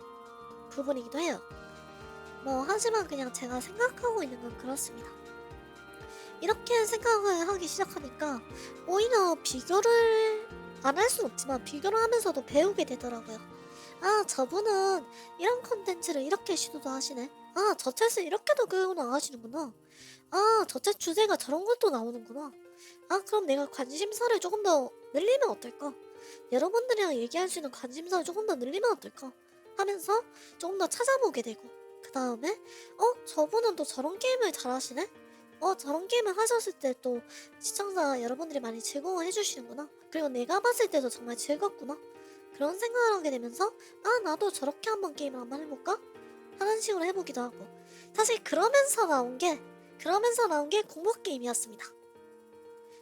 [SPEAKER 1] 부분이기도 해요. 뭐 하지만 그냥 제가 생각하고 있는 건 그렇습니다. 이렇게 생각을 하기 시작하니까 오히려 비교를 안 할 수는 없지만 비교를 하면서도 배우게 되더라고요. 아, 저분은 이런 컨텐츠를 이렇게 시도도 하시네. 아, 저 책을 이렇게도 끌고 나가시는구나. 아, 저 책 주제가 저런 것도 나오는구나. 아, 그럼 내가 관심사를 조금 더 늘리면 어떨까? 여러분들이랑 얘기할 수 있는 관심사를 조금 더 늘리면 어떨까? 하면서 조금 더 찾아보게 되고 그 다음에 저분은 또 저런 게임을 잘하시네? 저런 게임을 하셨을 때 또 시청자 여러분들이 많이 즐거워해 주시는구나. 그리고 내가 봤을 때도 정말 즐겁구나. 그런 생각을 하게 되면서 아, 나도 저렇게 한번 게임을 한번 해볼까? 하는 식으로 해보기도 하고 사실 그러면서 나온 게 공포 게임이었습니다.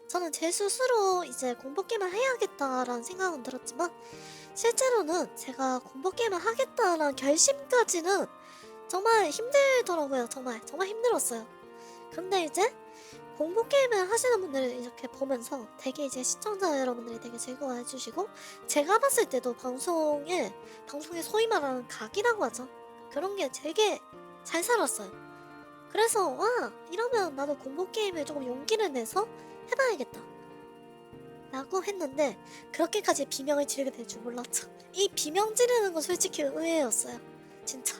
[SPEAKER 1] 저는 제 스스로 이제 공포 게임을 해야겠다라는 생각은 들었지만 실제로는 제가 공포 게임을 하겠다라는 결심까지는 정말 힘들더라고요. 정말 힘들었어요. 근데 이제 공포 게임을 하시는 분들을 이렇게 보면서 되게 이제 시청자 여러분들이 되게 즐거워해 주시고 제가 봤을 때도 방송에 소위 말하는 각이라고 하죠. 그런 게 되게 잘 살았어요. 그래서 와, 이러면 나도 공포 게임을 조금 용기를 내서 해봐야겠다 라고 했는데 그렇게까지 비명을 지르게 될 줄 몰랐죠. 이 비명 지르는 건 솔직히 의외였어요. 진짜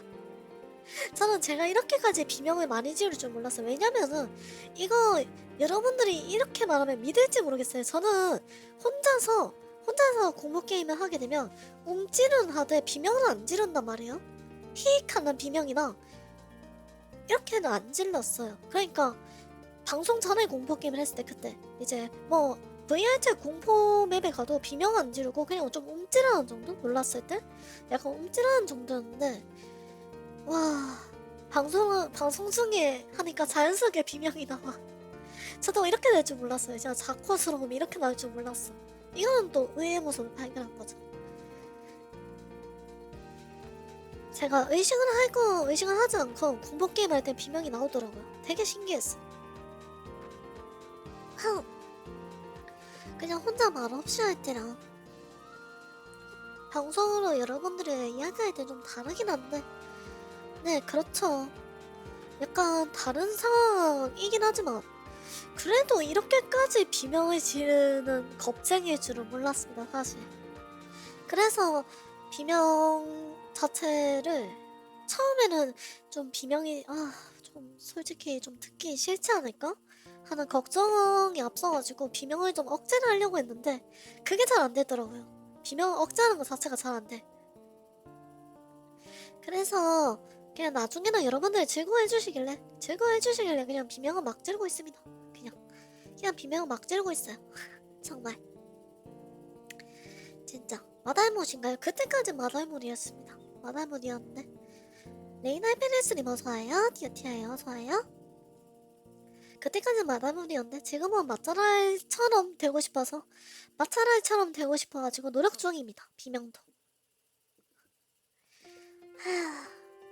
[SPEAKER 1] 저는 제가 이렇게까지 비명을 많이 지를 줄 몰랐어요. 왜냐면은 이거 여러분들이 이렇게 말하면 믿을지 모르겠어요. 저는 혼자서 공포 게임을 하게 되면 움찔은 하되 비명은 안 지른단 말이에요. 히익하는 비명이나 이렇게는 안 질렀어요. 그러니까 방송 전에 공포 게임을 했을 때 그때 이제 뭐 VR챗 공포 맵에 가도 비명 안 지르고 그냥 좀 움찔하는 정도? 놀랐을 때? 약간 움찔하는 정도였는데 와, 방송 중에 하니까 자연스럽게 비명이 나와. 저도 이렇게 될 줄 몰랐어요. 제가 자코스러움이 이렇게 나올 줄 몰랐어. 이거는 또 의외의 모습을 발견한 거죠. 제가 의식을 하지 않고 공포 게임 할 때 비명이 나오더라고요. 되게 신기했어. 그냥 혼자 말 없이 할 때랑 방송으로 여러분들의 이야기할 때 좀 다르긴 한데, 네, 그렇죠. 약간 다른 상황이긴 하지만 그래도 이렇게까지 비명을 지르는 겁쟁이일 줄은 몰랐습니다, 사실. 그래서 비명 자체를 처음에는 좀 비명이 좀 솔직히 좀 듣기 싫지 않을까? 하는 걱정이 앞서가지고 비명을 좀 억제를 하려고 했는데 그게 잘 안 되더라고요. 비명 억제하는 것 자체가 잘 안 돼. 그래서 그냥 나중에는 여러분들 즐거워해 주시길래 그냥 비명은 막 지르고 있습니다. 그냥 비명은 막 지르고 있어요. 정말 진짜 마달못인가요? 그때까지 마달못이었습니다. 마달못이었는데 레이나 페레스님 어서와요. 티어티아요 어서와요. 그때까지 마달못이었는데 지금은 마차랄처럼 되고 싶어가지고 노력 중입니다. 비명도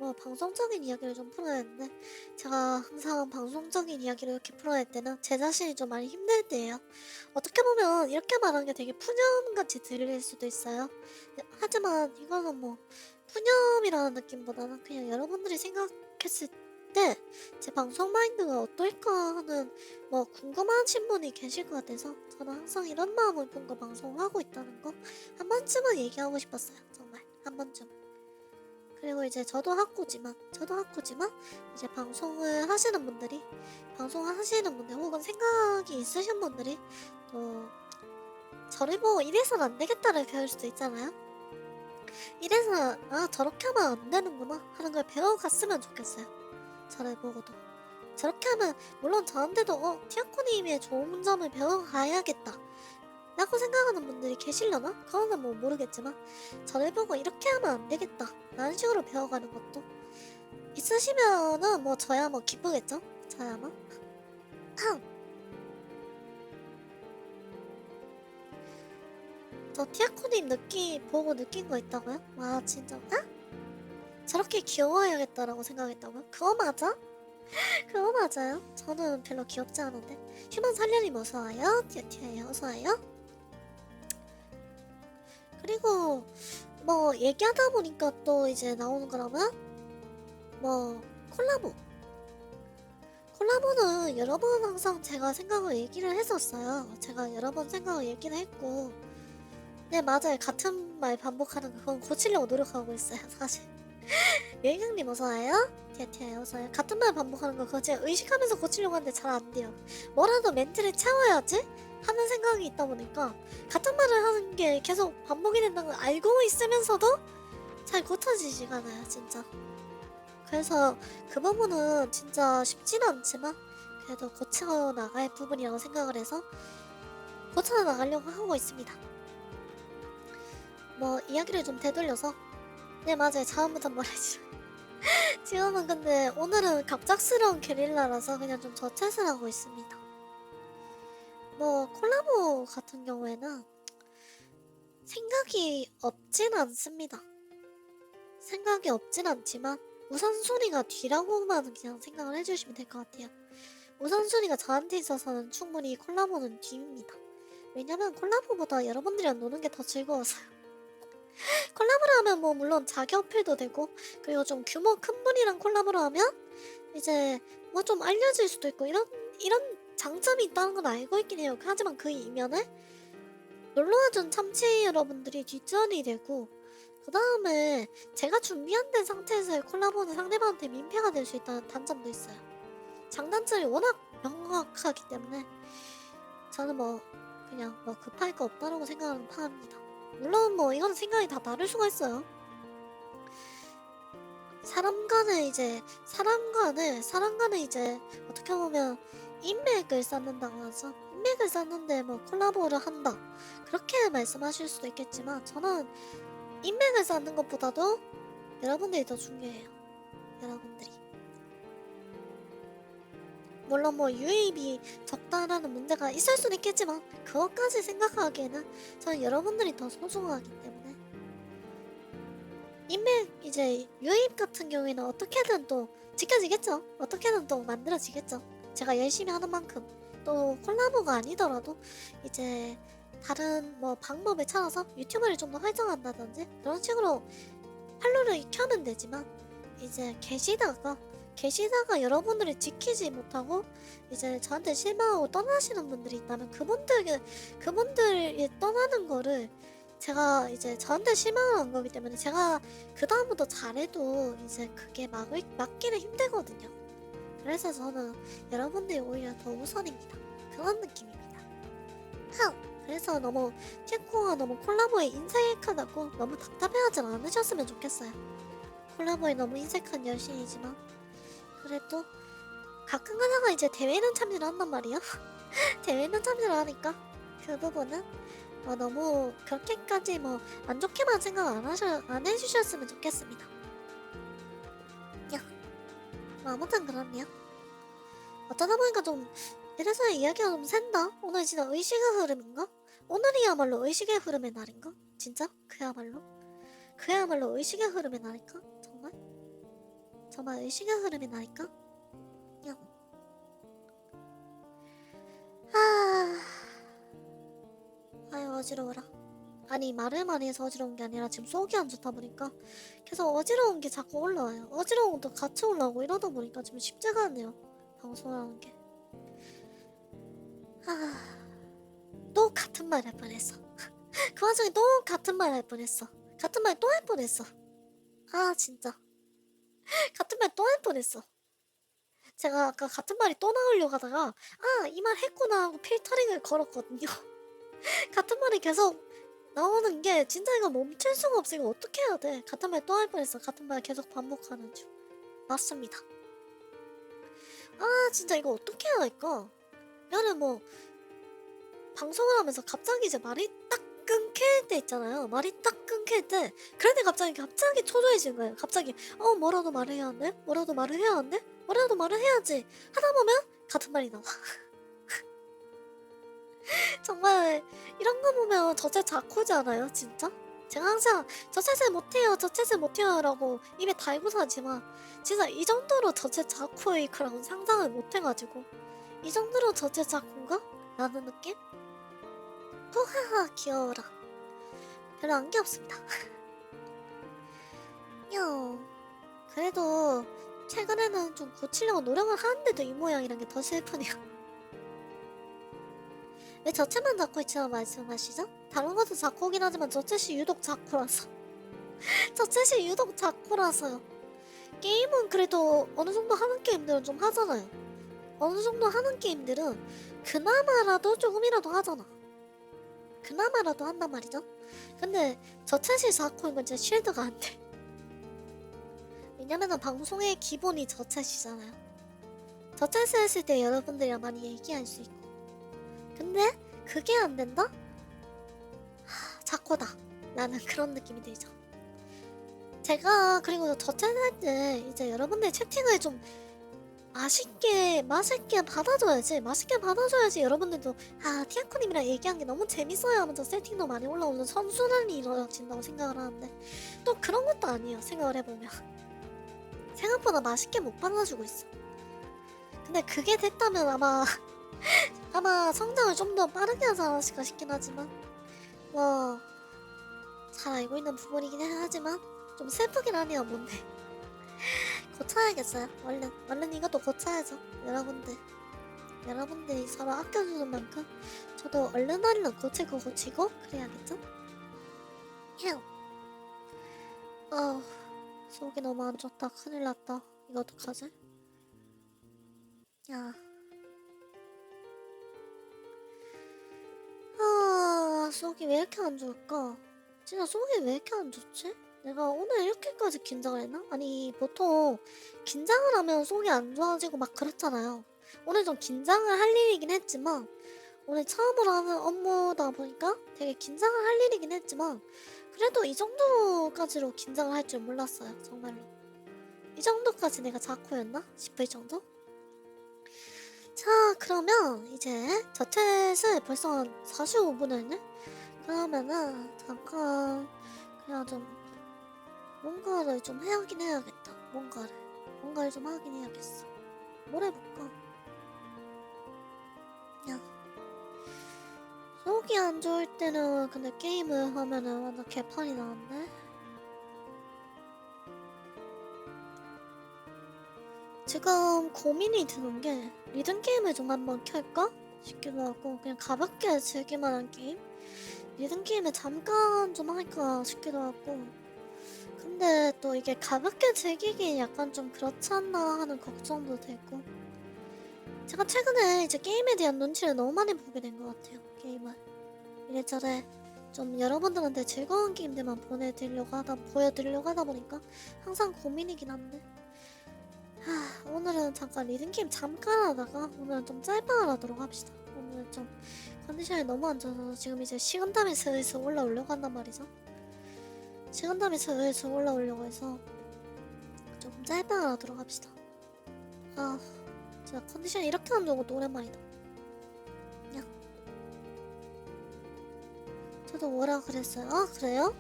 [SPEAKER 1] 뭐 방송적인 이야기를 좀 풀어야 하는데 제가 항상 방송적인 이야기를 이렇게 풀어야 할 때는 제 자신이 좀 많이 힘들 때예요. 어떻게 보면 이렇게 말하는 게 되게 푸념같이 들릴 수도 있어요. 하지만 이거는 뭐 푸념이라는 느낌보다는 그냥 여러분들이 생각했을 때 제 방송 마인드가 어떨까 하는 뭐 궁금하신 분이 계실 것 같아서 저는 항상 이런 마음을 품고 방송하고 있다는 거 한 번쯤은 얘기하고 싶었어요. 정말 한 번쯤. 그리고 이제 저도 학고지만 이제 방송을 하시는 분들 혹은 생각이 있으신 분들이 또 저를 보고 이래선 안 되겠다를 배울 수도 있잖아요. 이래서 아 저렇게 하면 안 되는구나 하는 걸 배워갔으면 좋겠어요. 저를 보고도 저렇게 하면 물론 저한테도 티아코님의 좋은 점을 배워가야겠다 라고 생각하는 분들이 계시려나? 그거는 뭐 모르겠지만 저를 보고 이렇게 하면 안 되겠다 라는 식으로 배워가는 것도 있으시면은 뭐 저야 뭐 기쁘겠죠? 저야 뭐 저 티아코님 보고 느낀 거 있다고요? 와 진짜 저렇게 귀여워야겠다라고 생각했다고요? 그거 맞아? 그거 맞아요? 저는 별로 귀엽지 않은데 휴먼 살려님 어서와요. 티아티아예요. 어서와요. 그리고 뭐 얘기하다 보니까 또 이제 나오는 거라면 뭐 콜라보는 여러 번 항상 제가 생각을 얘기를 했었어요. 제가 여러 번 생각을 얘기를 했고 네 맞아요. 같은 말 반복하는 거 그건 고치려고 노력하고 있어요. 사실 예경님 어서와요. 티아티아예요. 어서와요. 같은 말 반복하는 거 그거 제가 의식하면서 고치려고 하는데 잘 안 돼요. 뭐라도 멘트를 채워야지 하는 생각이 있다 보니까 같은 말을 하는 게 계속 반복이 된다는 걸 알고 있으면서도 잘 고쳐지지가 않아요 진짜. 그래서 그 부분은 진짜 쉽지는 않지만 그래도 고쳐 나갈 부분이라고 생각을 해서 고쳐 나가려고 하고 있습니다. 뭐 이야기를 좀 되돌려서 네 맞아요. 다음부터 말하지. 지금은 근데 오늘은 갑작스러운 게릴라라서 그냥 좀 저챗을 하고 있습니다. 뭐 콜라보 같은 경우에는 생각이 없진 않습니다. 생각이 없진 않지만 우선순위가 뒤라고만 그냥 생각을 해주시면 될 것 같아요. 우선순위가 저한테 있어서는 충분히 콜라보는 뒤입니다. 왜냐면 콜라보보다 여러분들이랑 노는 게 더 즐거워서요. 콜라보를 하면 뭐 물론 자기 어필도 되고 그리고 좀 규모 큰 분이랑 콜라보를 하면 이제 뭐 좀 알려질 수도 있고 이런 장점이 있다는 건 알고 있긴 해요. 하지만 그 이면에 놀러와준 참치 여러분들이 뒷전이 되고 그 다음에 제가 준비한 된 상태에서의 콜라보는 상대방한테 민폐가 될 수 있다는 단점도 있어요. 장단점이 워낙 명확하기 때문에 저는 뭐 그냥 뭐 급할 거 없다라고 생각하는 파입니다. 물론 뭐 이건 생각이 다 다를 수가 있어요. 사람 간을 이제 어떻게 보면 인맥을 쌓는다고 하죠. 인맥을 쌓는데 뭐 콜라보를 한다. 그렇게 말씀하실 수도 있겠지만 저는 인맥을 쌓는 것보다도 여러분들이 더 중요해요. 여러분들이. 물론 뭐 유입이 적다라는 문제가 있을 수는 있겠지만 그것까지 생각하기에는 저는 여러분들이 더 소중하기 때문에 인맥 이제 유입 같은 경우에는 어떻게든 또 지켜지겠죠. 어떻게든 또 만들어지겠죠. 제가 열심히 하는 만큼 또 콜라보가 아니더라도 이제 다른 뭐 방법을 찾아서 유튜브를 좀 더 활성한다든지 그런 식으로 팔로를 켜면 되지만 이제 계시다가 여러분들이 지키지 못하고 이제 저한테 실망하고 떠나시는 분들이 있다면 그분들이 떠나는 거를 제가 이제 저한테 실망한 거기 때문에 제가 그 다음부터 잘해도 이제 그게 막기는 힘들거든요. 그래서 저는 여러분들이 오히려 더 우선입니다. 그런 느낌입니다. 그래서 너무 티코가 너무 콜라보에 인색하다고 너무 답답해하진 않으셨으면 좋겠어요. 콜라보에 너무 인색한 여신이지만 그래도 가끔 가다가 이제 대회는 참여를 한단 말이야. 대회는 참여를 하니까 그 부분은 너무 그렇게까지 뭐 안 좋게만 생각 안 해주셨으면 좋겠습니다. 야, 뭐 아무튼 그렇네요. 어쩌다 보니까 좀 이래서 이야기가 좀 샌다. 오늘 진짜 의식의 흐름인가? 오늘이야말로 의식의 흐름의 날인가? 진짜? 그야말로 의식의 흐름의 날일까? 정말 의식의 흐름의 날일까? 야. 아유 어지러워라. 아니 말을 많이 해서 어지러운 게 아니라 지금 속이 안 좋다 보니까 계속 어지러운 게 자꾸 올라와요. 어지러운 것도 같이 올라오고 이러다 보니까 지금 쉽지가 않네요. 방송을 하는 게. 또 같은 말 할 뻔했어. 그 와중에 또 같은 말 할 뻔했어. 같은 말 또 할 뻔했어. 진짜. 같은 말 또 할 뻔했어. 제가 아까 같은 말이 또 나오려고 하다가 이 말 했구나 하고 필터링을 걸었거든요. 같은 말이 계속 나오는 게 진짜 이거 멈출 수가 없어. 이거 어떻게 해야 돼? 같은 말 또 할 뻔했어. 같은 말 계속 반복하는 중. 맞습니다. 아 진짜 이거 어떻게 해야 할까? 나는 뭐 방송을 하면서 갑자기 이제 말이 딱 끊길 때 있잖아요. 말이 딱 끊길 때 그럴 때 갑자기 초조해지는 거예요. 갑자기 뭐라도 말을 해야 하는데? 뭐라도 말을 해야 하는데? 뭐라도 말을 해야지 하다 보면 같은 말이 나와. 정말 이런 거 보면 저체 자코지 않아요? 진짜? 제가 항상 저체질 못해요 저체질 못해요 라고 입에 달고 사지만 진짜 이 정도로 저체 자코의 그런 상상을 못해가지고 이 정도로 저체 자코인가? 라는 느낌? 호하하 귀여워라. 별로 안 귀엽습니다. 야 그래도 최근에는 좀 고치려고 노력을 하는데도 이 모양이란 게 더 슬프네요. 왜 저체만 자코이처럼 말씀하시죠? 다른 것도 자코긴 하지만 저체시 유독 자코라서 저체시 유독 자코라서요. 게임은 그래도 어느 정도 하는 게임들은 좀 하잖아요. 어느 정도 하는 게임들은 그나마라도 조금이라도 하잖아. 그나마라도 한단 말이죠. 근데 저체시 자코인 건 진짜 쉴드가 안 돼. 왜냐면은 방송의 기본이 저체시잖아요. 저체시 했을 때 여러분들이랑 많이 얘기할 수 있고. 근데 그게 안 된다? 자코다 라는 그런 느낌이 들죠. 제가 그리고 저체할 때 이제 여러분들 채팅을 좀 맛있게 받아줘야지 여러분들도 티아코님이랑 얘기한 게 너무 재밌어요 하면서 세팅도 많이 올라오는 선순환이 이루어진다고 생각을 하는데 또 그런 것도 아니에요. 생각을 해보면 생각보다 맛있게 못 받아주고 있어. 근데 그게 됐다면 아마 성장을 좀 더 빠르게 하지 않았을까 싶긴 하지만 뭐 잘 알고 있는 부분이긴 하지만 좀 슬프긴 하네요. 뭔데 고쳐야겠어요. 얼른 이것도 고쳐야죠. 여러분들이 서로 아껴주는 만큼 저도 얼른 고칠 거 고치고 그래야겠죠? 휴. 속이 너무 안 좋다. 큰일 났다. 이거 어떡하지? 야. 속이 왜 이렇게 안 좋을까? 진짜 속이 왜 이렇게 안 좋지? 내가 오늘 이렇게까지 긴장을 했나? 아니 보통 긴장을 하면 속이 안 좋아지고 막 그렇잖아요. 오늘 좀 긴장을 할 일이긴 했지만 오늘 처음으로 하는 업무다 보니까 되게 긴장을 할 일이긴 했지만 그래도 이 정도까지로 긴장을 할 줄 몰랐어요. 정말로 이 정도까지 내가 자코였나 싶을 정도? 자 그러면 이제 자켓을 벌써 한 45분을 했네? 그러면은 잠깐 그냥 좀 뭔가를 좀 해야긴 해야겠다. 뭔가를 좀 하긴 해야겠어. 뭘 해볼까? 그냥 속이 안 좋을 때는 근데 게임을 하면은 완전 개판이 나는데 지금 고민이 드는 게 리듬 게임을 좀 한번 켤까 싶기도 하고 그냥 가볍게 즐길만한 게임 리듬 게임을 잠깐 좀 할까 싶기도 하고 근데 또 이게 가볍게 즐기기 약간 좀 그렇지 않나 하는 걱정도 되고 제가 최근에 이제 게임에 대한 눈치를 너무 많이 보게 된 것 같아요. 게임을 이래저래 좀 여러분들한테 즐거운 게임들만 보여드리려고 하다 보니까 항상 고민이긴 한데 오늘은 잠깐 리듬게임 잠깐 하다가 오늘은 좀 짧게 하도록 합시다. 오늘은 좀 컨디션이 너무 안 좋아서 지금 이제 식은땀이 슬슬 올라오려고 한단 말이죠. 식은땀이 슬슬 올라오려고 해서 조금 짧게 하도록 합시다. 진짜 컨디션이 이렇게 안 좋은 것도 오랜만이다. 야. 저도 뭐라 그랬어요? 그래요?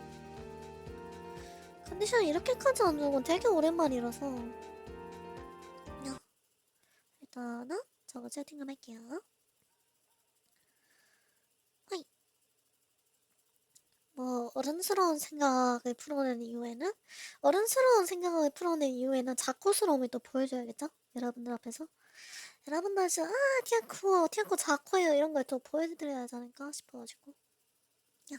[SPEAKER 1] 컨디션이 이렇게까지 안 좋은 건 되게 오랜만이라서 일단은 저거 채팅 좀 할게요. 허이. 뭐 어른스러운 생각을 풀어낸 이후에는 자코스러움을 또 보여줘야겠죠? 여러분들 앞에서 여러분들 지금 티아코 자코예요 이런 걸 또 보여드려야 하지 않을까 싶어가지고 야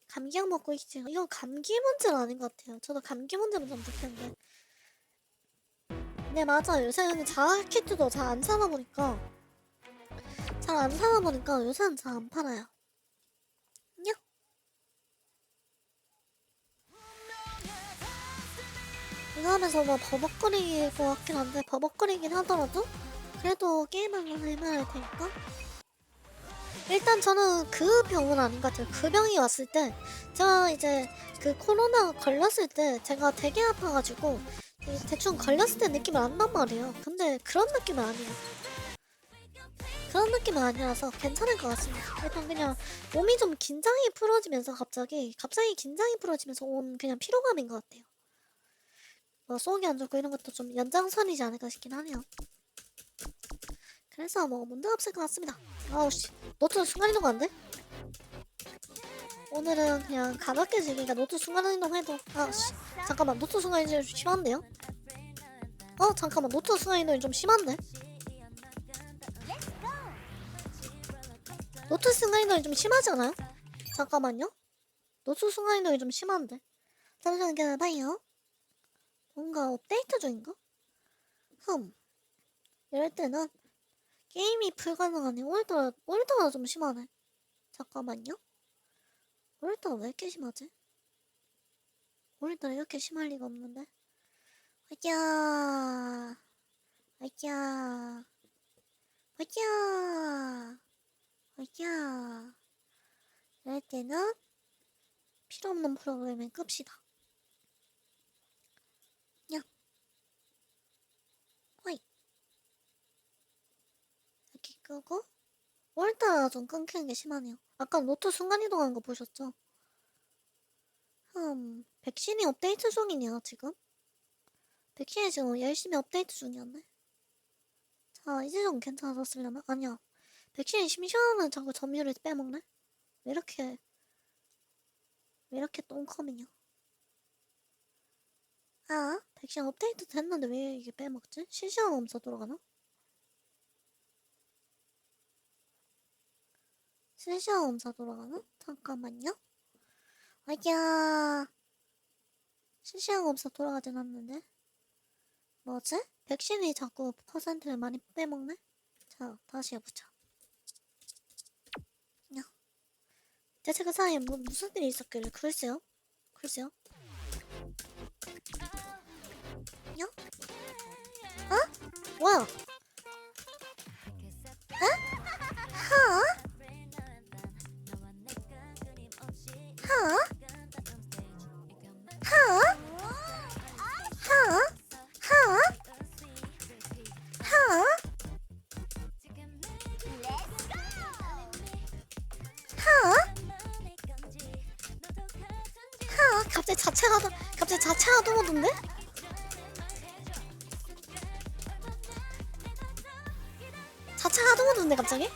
[SPEAKER 1] 감기약 먹고 있지. 이거 감기 문제는 아닌 것 같아요. 저도 감기 문제는 좀 느꼈는데 네 맞아요. 요새 자아 키트도 잘 안 사다 보니까 잘 안 사다 보니까 요새는 잘 안 팔아요. 냐? 이거 하면서 뭐 버벅거릴 것 같긴 한데 버벅거리긴 하더라도 그래도 게임을 할만할 테니까. 일단 저는 그 병은 아닌 것 같아요. 그 병이 왔을 때 제가 이제 그 코로나 걸렸을 때 제가 되게 아파가지고 대충 걸렸을 때 느낌이 안단 말이에요. 근데 그런 느낌은 아니에요. 그런 느낌은 아니라서 괜찮을 것 같습니다. 일단 그냥 몸이 좀 긴장이 풀어지면서 갑자기 긴장이 풀어지면서 온 그냥 피로감인 것 같아요. 뭐 속이 안 좋고 이런 것도 좀 연장선이지 않을까 싶긴 하네요. 그래서 뭐 문제가 없을 것 같습니다. 아우씨, 노트 순간이동 안 돼? 오늘은 그냥 가볍게 즐기니까 노트 순간이동 해도 아우씨, 잠깐만, 노트 순간이동 좀 심한데요? 잠깐만, 노트 순간이동이 좀 심한데? 노트 순간이동이 좀 심하지 않아요? 잠깐만요. 노트 순간이동이 좀 심한데. 잠시만 기다려봐요. 뭔가 업데이트 중인가? 이럴 때는 게임이 불가능하네. 오늘따라 좀 심하네. 잠깐만요. 오늘따라 왜 이렇게 심하지? 오늘따라 이렇게 심할 리가 없는데. 화이야, 화이야, 화이야, 화이야. 이럴 때는 필요 없는 프로그램을 끕시다. 야, 화이. 이렇게 끄고. 오늘따라 좀 끊기는 게 심하네요. 아까 노트 순간이동한 거 보셨죠? 백신이 업데이트 중이네요, 지금. 백신이 지금 열심히 업데이트 중이었네. 자, 이제 좀 괜찮아졌으려면? 아니야. 백신이 심시하면 자꾸 점유율을 빼먹네? 왜 이렇게 똥컴이냐? 백신 업데이트 됐는데 왜 이게 빼먹지? 실시간 검사 돌아가나? 실시간 검사 돌아가나? 잠깐만요. 아야, 실시간 검사 돌아가진 않는데. 뭐지? 백신이 자꾸 퍼센트를 많이 빼먹네? 자, 다시 해보자. 야. 대체 그 사이에 무슨 일이 있었길래? 글쎄요. 야? 뭐야? 하? 하? 하? 하? 하? 하? 갑자기 자체가 동어던데? 자체가 동어던데 갑자기?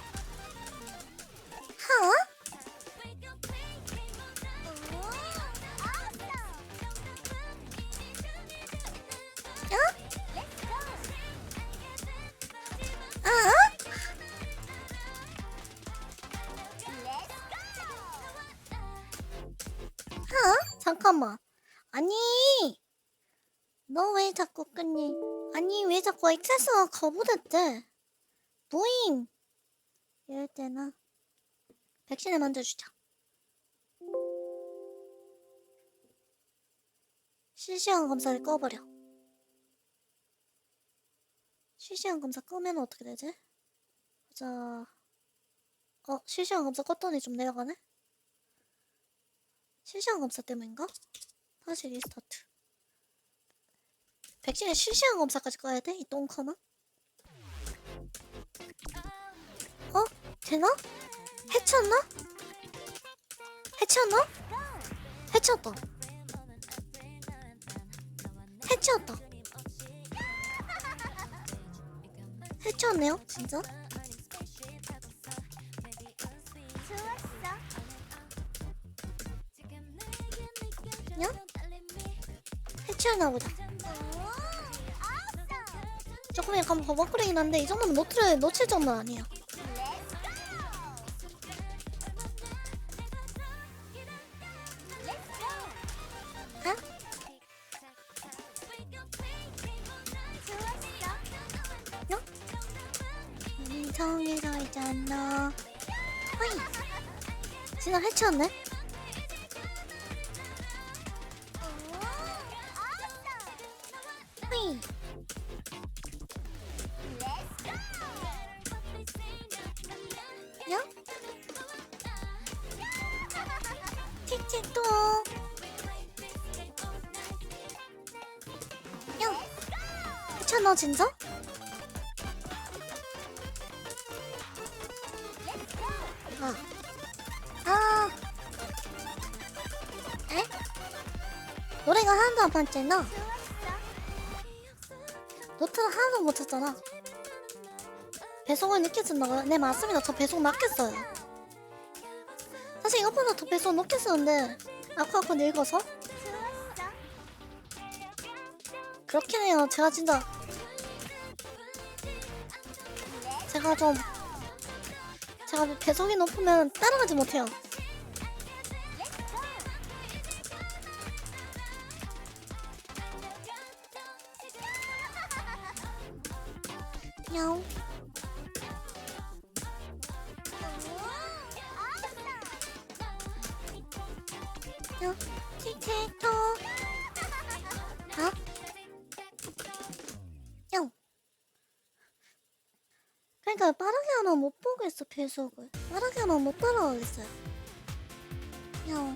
[SPEAKER 1] 잠깐만. 아니, 너 왜 자꾸 끊니? 아니, 왜 자꾸 액세스가 거부됐대? 노인! 이럴 때는 백신을 먼저 주자. 실시간 검사를 꺼버려. 실시간 검사 끄면 어떻게 되지? 자, 실시간 검사 껐더니 좀 내려가네? 실시간 검사 때문인가? 다시 리스타트. 백신의 실시간 검사까지 꺼야 돼? 이 똥커는? 되나? 해치웠나? 해치웠다. 해치웠네요, 진짜? 야? 해치웠나 보다. 조금 약간 버벅거리긴 한데 이 정도면 노트를 놓칠 정도는 아니에요. 정해져 있잖아. 진짜 해치웠네? 헤이. 야? 틱틱톡. 야. 해치웠나 진짜? 아. 에? 노래가 하나도 안 맞잖아. 노트는 하나도 못 쳤잖아. 배송을 늦게 쓴다고요? 네 맞습니다. 저 배송 낮게 써요. 사실 이것보다 더 배송 높게 쓰는데 아쿠아쿠 늙어서? 그렇긴 해요. 제가 배송이 높으면 따라가지 못해요. 야옹. 야, 틱틱톡. 아? 야. 그러니까 빠르게 하면 못 보겠어 배속을. 빠르게 하면 못 따라가겠어요. 야.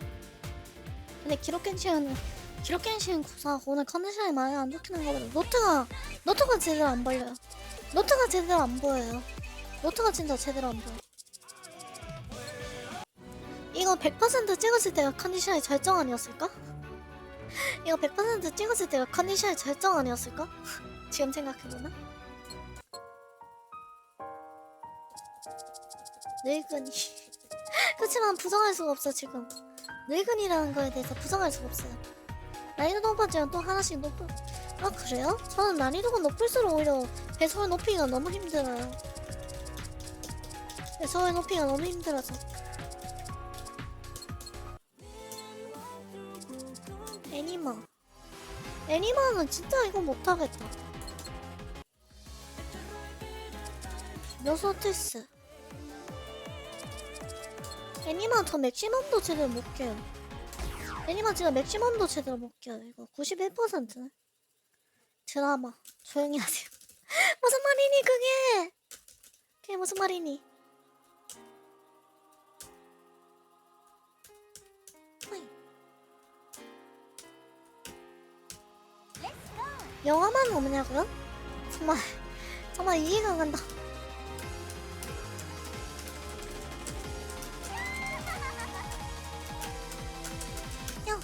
[SPEAKER 1] 근데 기록갱신 구사 오늘 컨디션이 많이 안 좋긴 한가 보다. 노트가 제대로 안 벌려요. 노트가 제대로 안 보여요. 노트가 진짜 제대로 안 보여. 이거 100% 찍었을 때가 컨디션이 절정 아니었을까? 이거 100% 찍었을 때가 컨디션이 절정 아니었을까? 지금 생각해보면 늙은이. 그치만 부정할 수가 없어. 지금 늙은이라는 거에 대해서 부정할 수가 없어요. 난이도 높아지면 또 하나씩 아 그래요? 저는 난이도가 높을수록 오히려 배속을 높이기가 너무 힘들어요. 배속을 높이기가 너무 힘들어서. 애니마는 진짜 이거 못하겠다. 묘소티스. 애니마 저 맥시멈도 제대로 못 껴요. 애니마 진짜 맥시멈도 제대로 못 껴요. 이거 91%네. 드라마 조용히 하세요. 무슨 말이니 그게? 그게 무슨 말이니? 영화만 없냐고요? 정말 이해가 안 간다. 야.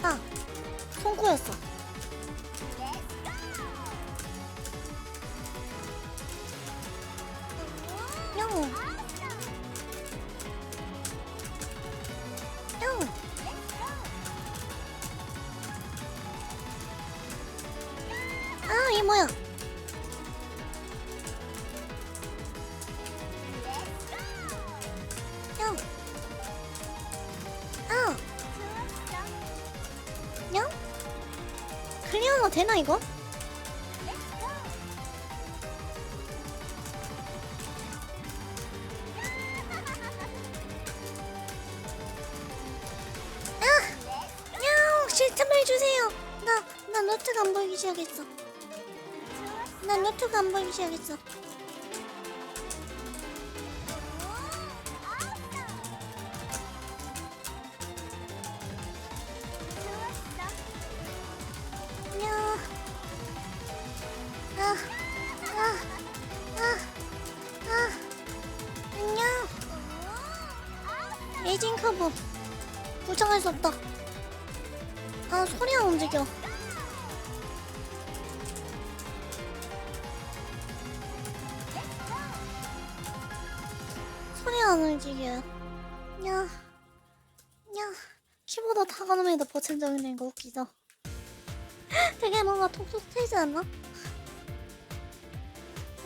[SPEAKER 1] 아, 송코였어. 뿅. 뿅. 아, 이 뭐야? 뿅. 아. 뿅. 클리어가 되나 이거? 실템을 해주세요. 나 노트가 안 보이기 시작했어. 나 노트가 안 보이기 시작했어. 안녕. 안녕. 에이징 커브. 부정할 수 없다. 아, 소리 안 움직여. 소리 안 움직여. 야. 키보드 타가놈에도 버튼 정리된 거 웃기죠? 되게 뭔가 톡톡 트이지 않나?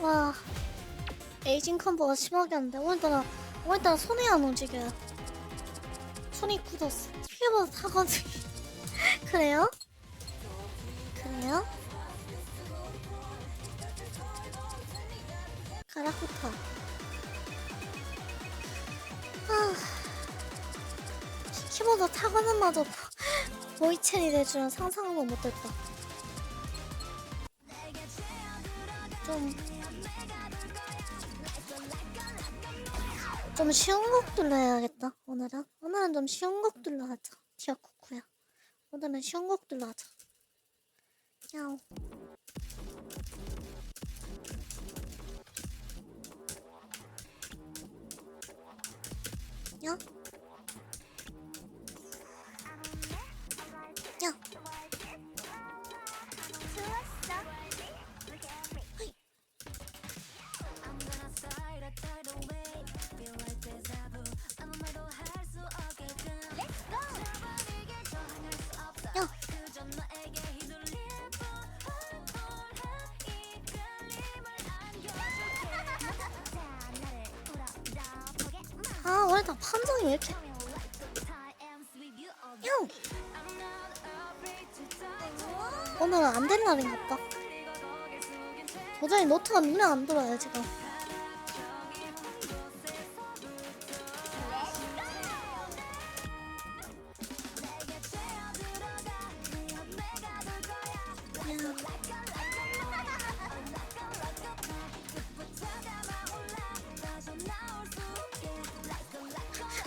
[SPEAKER 1] 와. 에이징 컴보가 심하게 하는데 오늘따라 손이 안 움직여요. 손이 굳었어. 키보드 타가지고. 그래요? 가라쿠타. 아, 키보드 타고는 마저 보이첸이 될 줄은 상상도 못했다. 좀 쉬운 곡들로 해야겠다. 오늘은 좀 쉬운 곡들로 하자. 티아쿠쿠야. 오늘은 쉬운 곡들로 하자. 야옹. 야? 야? 허이. 야. 아, 오늘 다 판정이 왜 이렇게. 형! 오늘은 안 된 날인갑다. 도저히 노트가 눈에 안 들어요, 지금.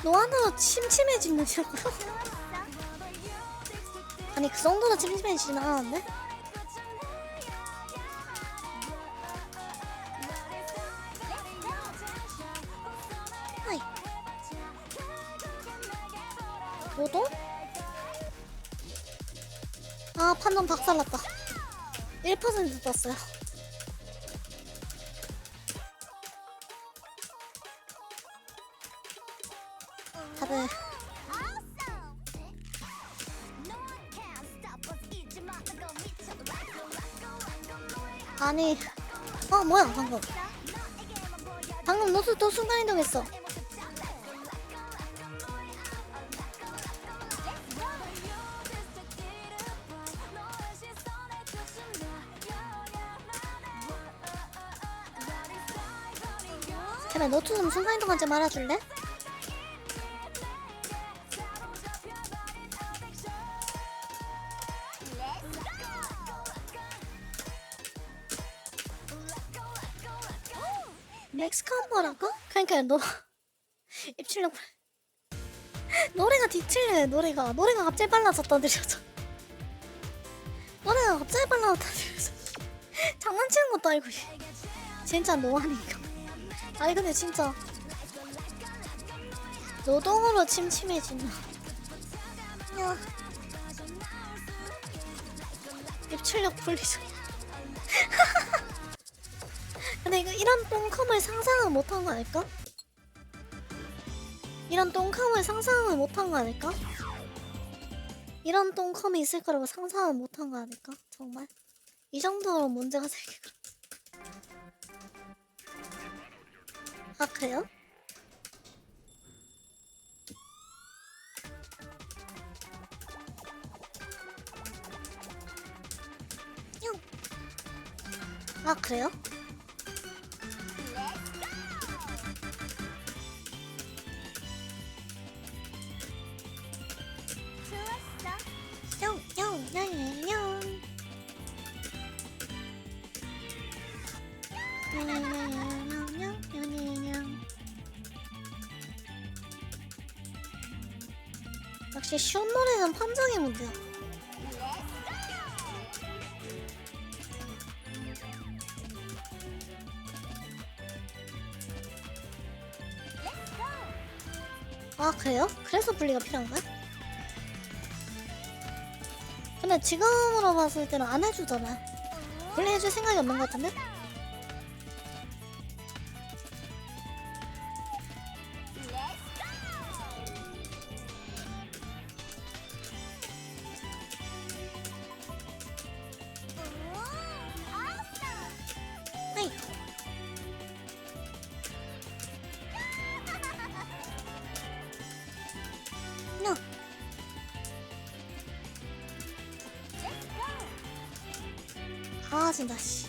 [SPEAKER 1] 노안으로 침침해지는지라고요? 아니 그 정도로 침침해지진 않았는데? 하이. 노동? 아, 판정 박살났다. 1% 떴어요. 다들 아니, 뭐야 방금 노트 또 순간이동했어. 제발 노트 좀 순간이동하지 말아줄래? 멕시칸버라고? 그러니까 너 입출력 노래가 뒤틀려. 노래가 갑자기 빨라졌다 들려서 노래가 갑자기 빨라졌다 들려서 장난치는 것도 아니고 진짜 노안인가. 아니 근데 진짜 노동으로 침침해진다. 야 입출력 풀리죠. 근데 이런 똥컴을 상상을 못한 거 아닐까? 이런 똥컴을 상상을 못한 거 아닐까? 이런 똥컴이 있을 거라고 상상을 못한 거 아닐까? 정말? 이 정도로 문제가 생기고. 아 그래요? 아 그래요? 역시 쉬운 노래는 판정이 문제야. 아 그래요? 그래서 분리가 필요한 거야? 근데 지금으로 봤을 때는 안 해주잖아. 분리해줄 생각이 없는 것 같은데? 하이. 야. 아 진짜 씨.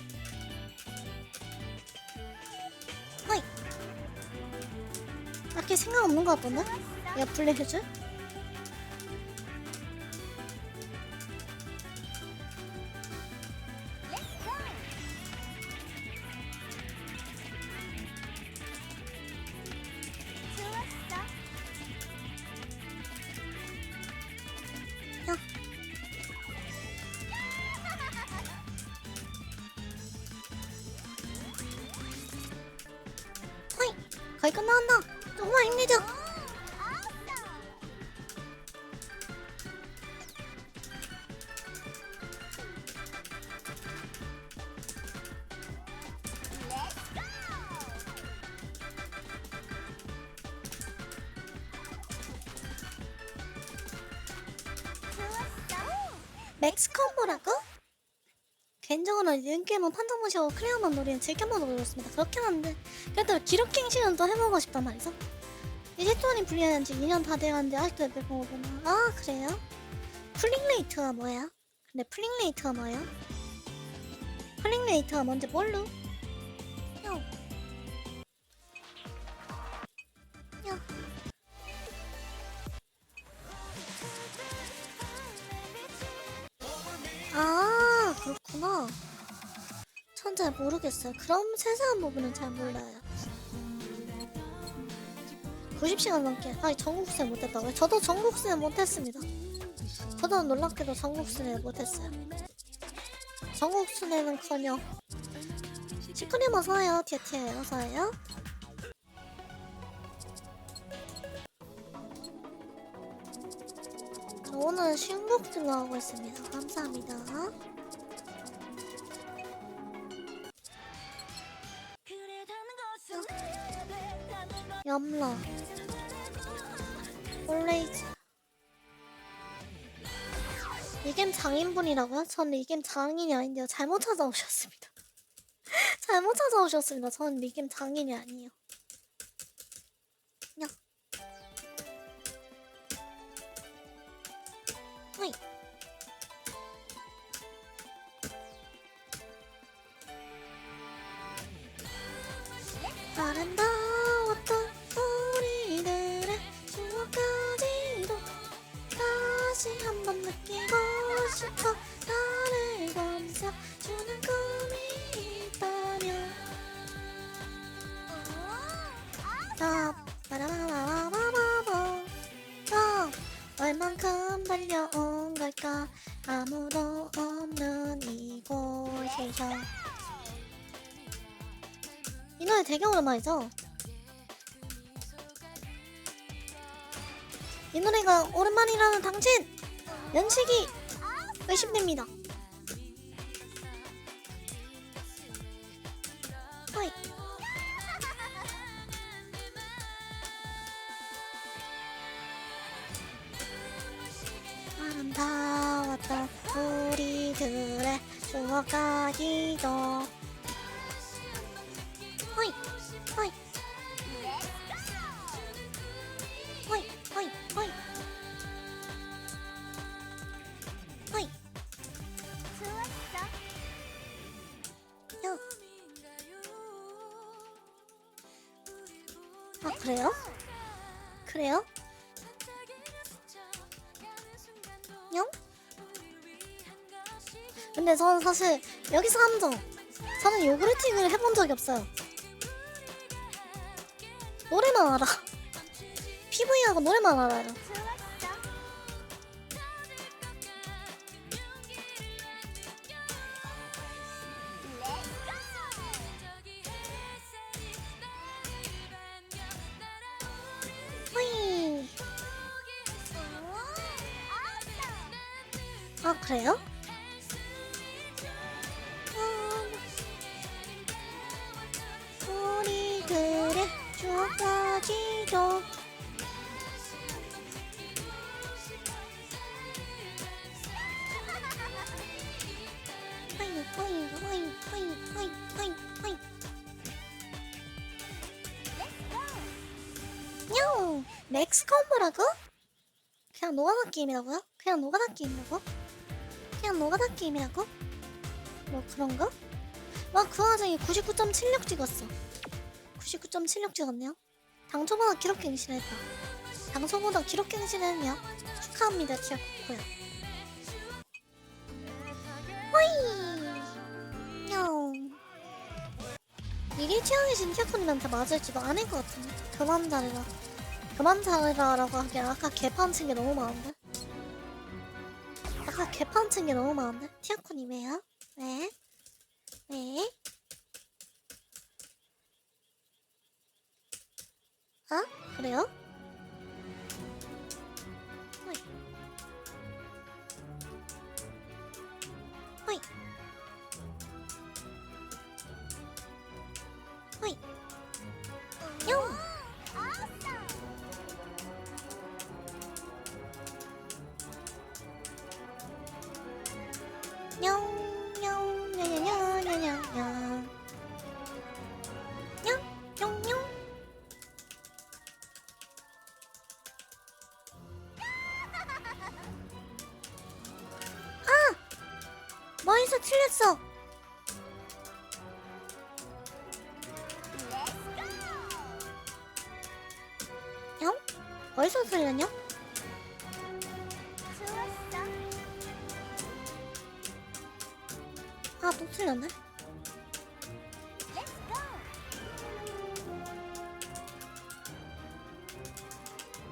[SPEAKER 1] 딱히 생각 없는 것 같던데? 얘가 플레이해줄? 야. 허이! 거의 끝나간다! 조금만 힘내자! 맥스 콤보라고? 개인적으로 인게임은 판정 무시하고 클리어만 노리는 즐겨만 노렸습니다. 그렇긴 한데 그래도 기록갱신은 또 해보고 싶단 말이죠. 이제 또니 불리한 지 2년 다 돼가는데 아직도 앱을 보구나. 아 그래요? 풀링 레이트가 뭐야? 근데 풀링 레이트가 뭐야? 풀링 레이트가 뭔지 몰루? 야. 야. 아 그렇구나. 전 잘 모르겠어요. 그럼 세세한 부분은 잘 몰라요. 90시간 넘게 아니 전국수행 못했다고요? 저도 전국수행 못했습니다. 저도 놀랍게도 전국수행 못했어요. 전국수행은커녕 시크님 어서와요. 티에티에 어서와요. 저 오늘 신곡 들어가고 있습니다. 감사합니다. 염라 올레이즈 이 게임 장인분이라고요? 저는 이 게임 장인이 아닌데요. 잘못 찾아오셨습니다. 잘못 찾아오셨습니다. 저는 이 게임 장인이 아니에요. 야. 어이. 아름다웠던 우리들의 추억까지도 다시 한번 느끼고 싶어. 나를 감싸주는 꿈이 있다면 빠라바라바라바라 얼만큼 달려온 걸까. 아무도 없는 이곳에서. 이 노래 되게 오랜만이죠? 이 노래가 오랜만이라는 당신! 연식이 의심됩니다. 어이. 아름다웠던 우리들의 추억까지도 어이 어이 어이 어이 어이 어이 야. 아 그래요? 그래요? 영? 근데 저는 사실 여기서 함정 저는 요구르팅을 해본 적이 없어요. 노래만 알아. PV하고 노래만 알아요. 호이. 아 그래요? 우리들의 추억까지도 호이 호이 호이 호이 호이 호이 냥 맥스 콤보라고? 그냥 노가다 게임이라고요? 그냥 노가다 게임이라고? 그냥 노가다 게임이라고? 뭐 그런가? 와 그 와중에 99.76 찍었어. 99.76 찍었네요. 당초보다 기록 갱신했다. 당초보다 기록 갱신했냐? 축하합니다, 티아코코야. 호이! 냥. 이게 취향이신 티아코님한테 맞을지도 아닐 것 같은데. 그만 잘해라. 그만 잘해라라고 하기엔 아까 개판 친 게 너무 많은데? 아까 개판 친 게 너무 많은데? 티아코님 왜요? 왜? 왜? 아? 그래요? 호이. 호이. 호이. 용! 용, 용, 냐냐냐냐냐냐. 용, 용, 용. 머리서 틀렸어. 용? 어디서 틀렸냐? 아, 또 틀렸네.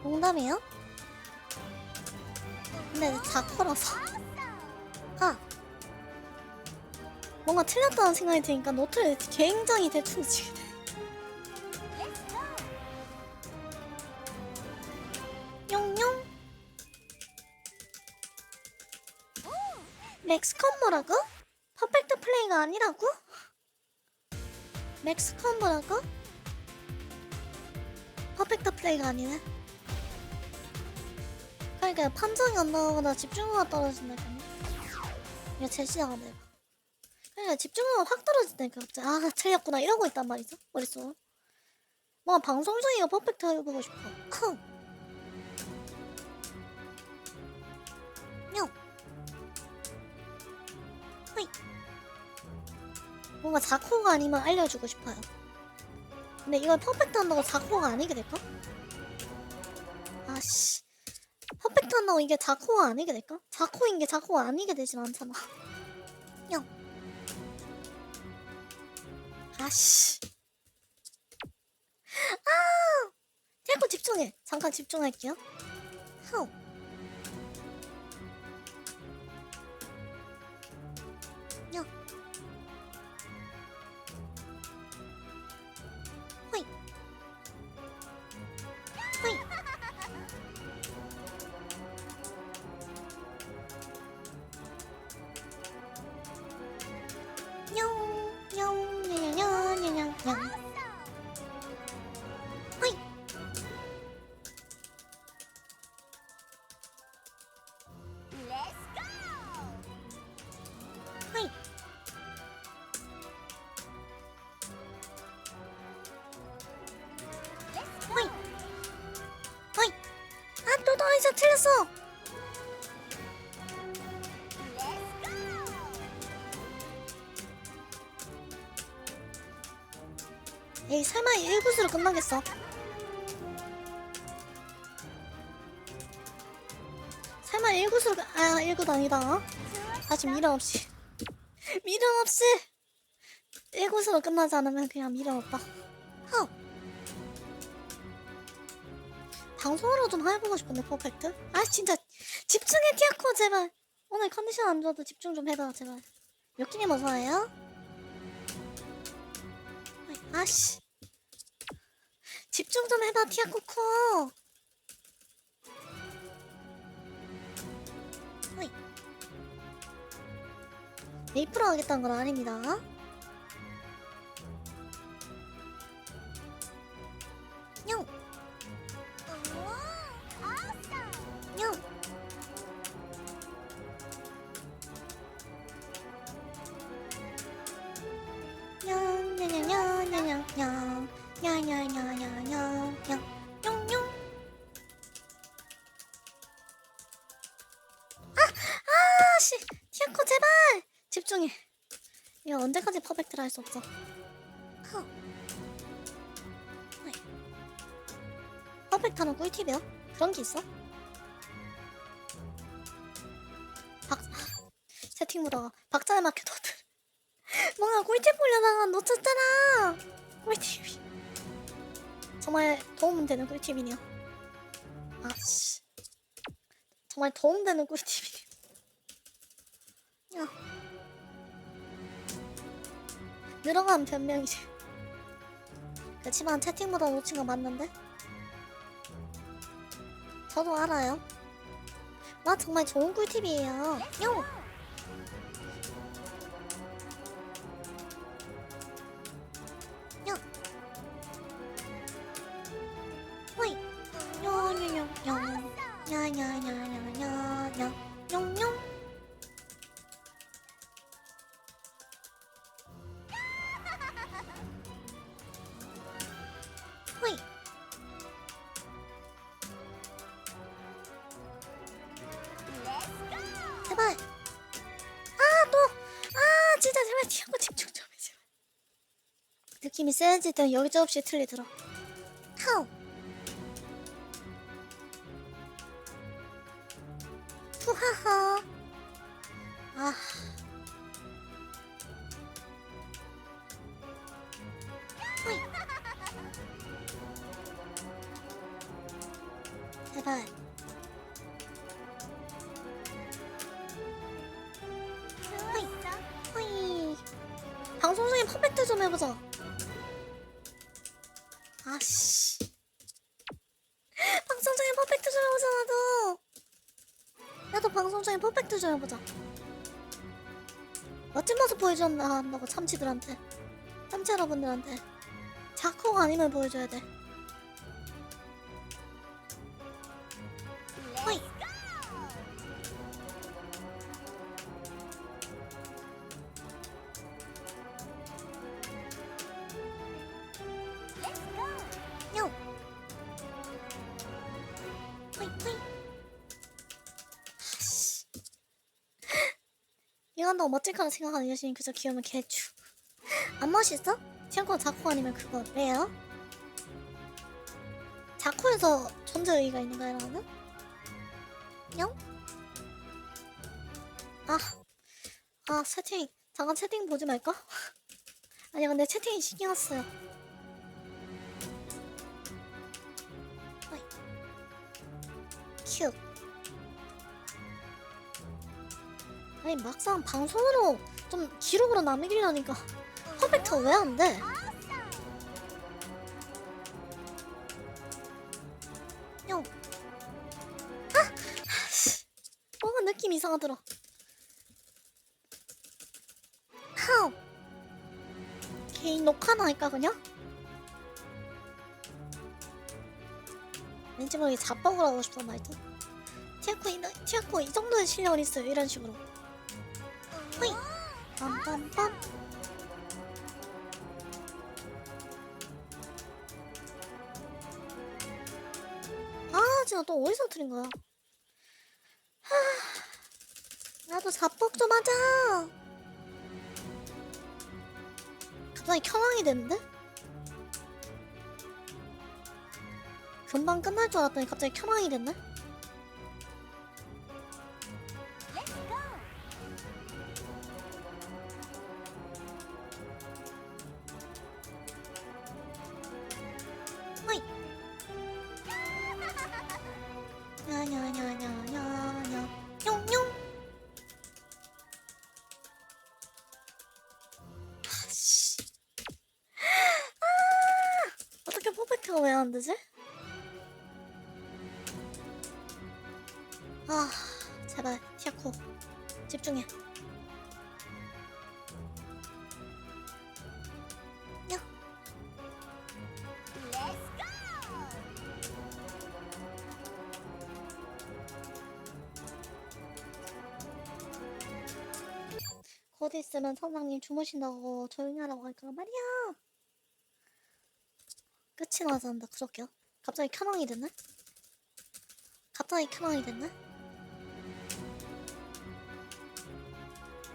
[SPEAKER 1] 농담이에요? 근데 자커라서. 아, 뭔가 틀렸다는 생각이 드니까 노트를 굉장히 대충 치게 돼. 용용. 맥스 콤보라고? 퍼펙트 플레이가 아니라고? 맥스 콤보라고? 퍼펙트 플레이가 아니네. 그러니까 판정이 안 나오거나 집중도가 떨어진다니까. 이거 제시가 안 돼. 그러니까 집중도가 확 떨어진다니까. 갑자기 아, 틀렸구나 이러고 있단 말이죠. 머릿속으로. 뭔가 방송 중이가 퍼펙트 해보고 싶어. 쿵. 뿅. 호이. 뭔가 자코가 아니면 알려주고 싶어요. 근데 이걸 퍼펙트 한다고 자코가 아니게 될까? 아씨. 퍼펙트 한다고 이게 자코가 아니게 될까? 자코인 게 자코가 아니게 되진 않잖아. 뿅. 아씨. 아! 자꾸 집중해. 잠깐 집중할게요. 하우. 야. 호이. 호이. 냥. 냥. 냐냐냐냐냐냥. 호이. 호이. 호이. 호이. 아, 또 어디서 틀렸어. 에이, 설마 1구스로 끝나겠어. 설마 1구스로 아, 1구도 아니다. 다시 미련 없이 미련 없이 1구스로 끝나지 않으면 그냥 미련 없다. 허. 방송으로 좀 해보고 싶은데 퍼펙트? 아, 진짜 집중해 티아코 제발. 오늘 컨디션 안 좋아도 집중 좀 해봐 제발. 요키님 어서와요. 아씨, 집중 좀 해봐 티아코코. 어이. 메이플 하겠다는 건 아닙니다. 냥. 냥. 냐냐냐냐냐냐냥. 냐냐냐냐냐냥. 냥냥. 아씨, 티아코 제발 집중해. 이거 언제까지 퍼펙트를 할 수 없어. 허. 어이. 퍼펙트하는 꿀팁이야? 그런 게 있어? 채팅 보다가 박자에 맞게 너들 뭔가 꿀팁 보려다가 놓쳤잖아. 꿀팁이 정말 도움되는 꿀팁이네요. 아씨 정말 도움되는 꿀팁이네요. 야 늘어간 변명이지. 그치만 채팅보다 놓친 거 맞는데? 저도 알아요. 나 정말 좋은 꿀팁이에요. 뿅! 뿅! 호이! 뇨뇨뇨뇨 냐냐냐냐냐냐 뇽뇽 호이! 제발! 진짜 제발 티하고 집중 좀 해, 제발. 느낌이 세질 땐 여기저기 틀리더라. 하우! 푸하하. 아. 호이. 제발. 호이. 호이. 방송 중에 퍼펙트 좀 해보자. 아씨. 방송 중에 퍼펙트 좀 해보자, 나도. 나도 방송 중에 퍼펙트 좀 해보자. 멋진 모습 보여준다 한다고 참치들한테. 참치 여러분들한테. 자코가 아니면 보여줘야 돼. 호이. 뇨. 호이 호이. 이거 한다고 멋질 거라 생각하는 여신이 그저 귀여우면 개추. 안 멋있어? 티안코가 자코 아니면 그거 왜요? 자코에서 존재 의의가 있는 거야 나는? 냥? 채팅 잠깐 채팅 보지 말까? 아니 근데 채팅이 신경 왔어요. 큐. 아니 막상 방송으로 좀 기록으로 남기려니까 퍼펙트가 왜 안 돼? 형. 뭔가 느낌 이상하더라. 하우. 개인 녹화나 할까 그냥? 왠지 모르게 자뻑을 하고 싶단 말이죠. 티아코 이 정도의 실력은 있어요. 이런 식으로. 호이. 빰빰빰. 진짜 또 어디서 틀린 거야? 나도 자뻑 좀 하자. 갑자기 켜왕이 됐는데? 금방 끝날 줄 알았더니 갑자기 켜왕이 됐네? 호이. 냐냐냐냐냐냐 뇽뇽. 어떻게 퍼펙트가 왜 안 되지? 제발 티아코 집중해. 야. 곧 있으면 선생님 주무신다고 조용히 하라고 할 거란 말이야. 끝이 나지 않는다 그럴게요. 갑자기 켜망이 됐네? 갑자기 켜망이 됐네?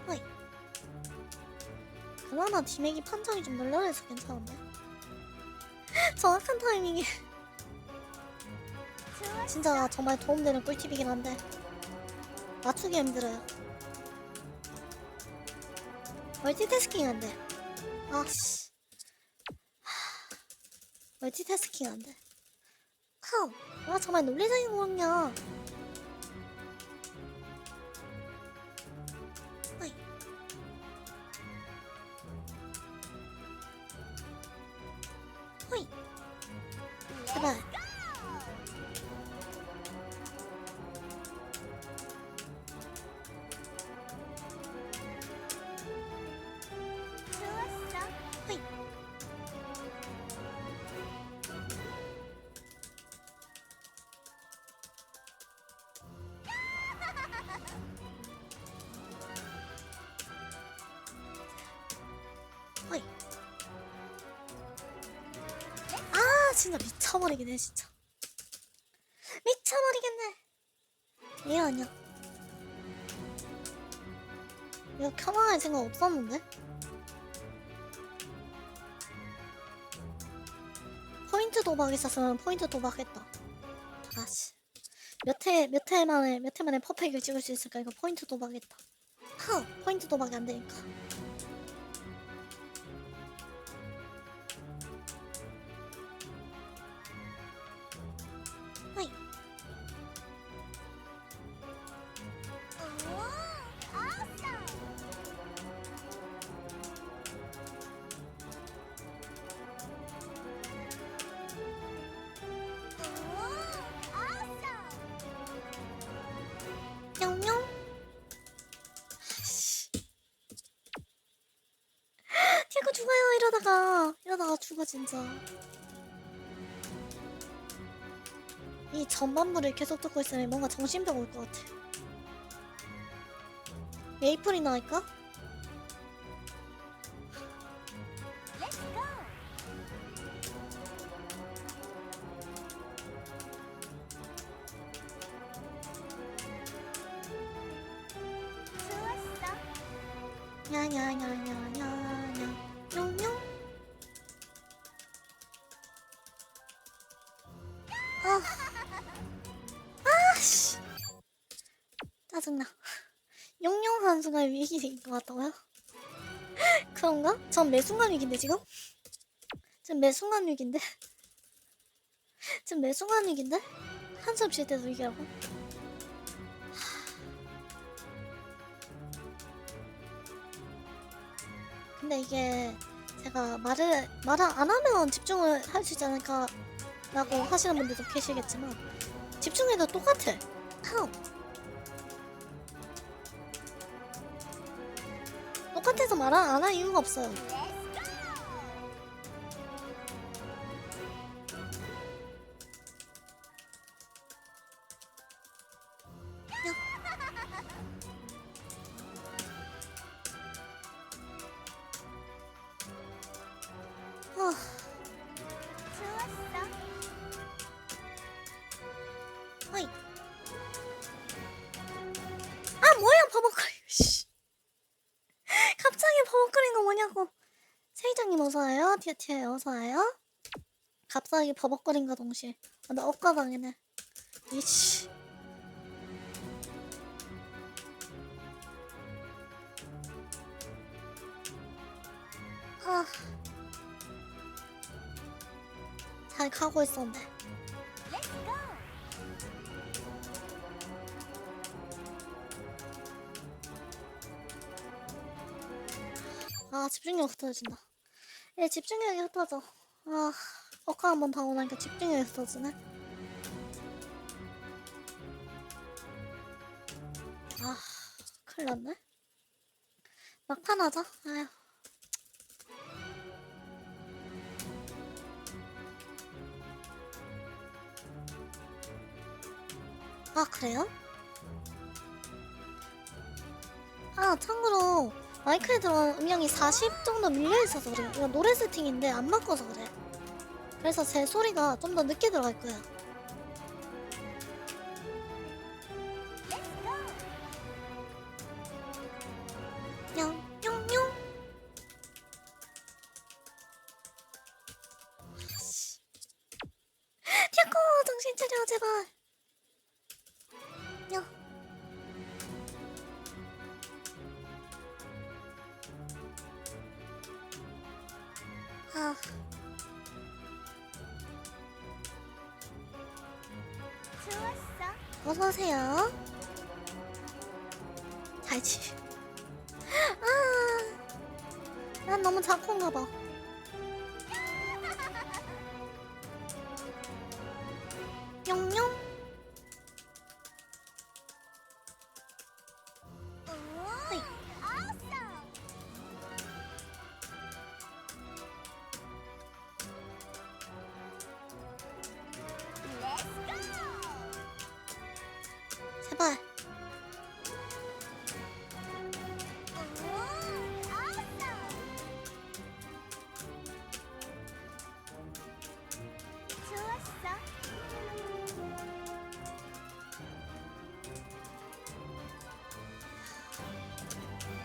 [SPEAKER 1] 어이. 그나마 디맥이 판정이 좀 널널해서 괜찮은데? 정확한 타이밍에 진짜 정말 도움되는 꿀팁이긴 한데 맞추기 힘들어요. 멀티태스킹 안 돼. 아씨. 멀티태스킹 안 돼. 하우. 와 정말 논리적인 거냐. 어이. 호이. 제발. 호이. 호이. 아 진짜 미쳐버리겠네 진짜. 미쳐버리겠네. 얘 아니야. 이거 켜놔할 생각 없었는데? 포인트 도박 있었으면 포인트 도박했다. 아씨. 몇 회 만에 퍼펙을 찍을 수 있을까? 이거 포인트 도박했다. 하! 포인트 도박이 안 되니까. 하이. 뿅뿅. 티아코 죽어요 이러다가 죽어 진짜. 이 전반부를 계속 듣고 있으면 뭔가 정신병 올 것 같아. 메이플이나 할까? 야야야야야야 뿅뿅. 아씨 짜증나. 용용 선수가 위기인 것 같다고요? 그런가? 전 매순간 위기인데 지금? 지금 매순간 위기인데? 지금 매순간 위기인데? 한숨 쉴 때도 위기라고? 근데 이게 제가 말을 안 하면 집중을 할 수 있지 않을까 라고 하시는 분들도 계시겠지만 집중해도 똑같아. 하우. 똑같아서 말 안 할 이유가 없어요. 어이. 아 뭐야 버벅거리. 갑자기 버벅거리는 거 뭐냐고. 세이장님 어서와요. 티아티아 어서와요. 갑자기 버벅거린과 동시에 나 억까당이네. 이씨. 잘 가고 있었는데. 집중력 흩어진다. 얘 집중력이 흩어져. 억까 한번 당하고 나니까 집중력이 흩어지네. 큰일 났네. 막판 하자. 아휴. 그래요? 참고로 마이크에 들어간 음량이 40 정도 밀려있어서 그래요. 이거 노래 세팅인데 안 바꿔서 그래. 그래서 제 소리가 좀 더 늦게 들어갈 거야. 뿅뿅뿅. 티아코 정신 차려 제발. 야. 아. 좋았어. 어서 오세요. 잘지. 아. 난 너무 작은가 봐. 용용. 어이. 제발.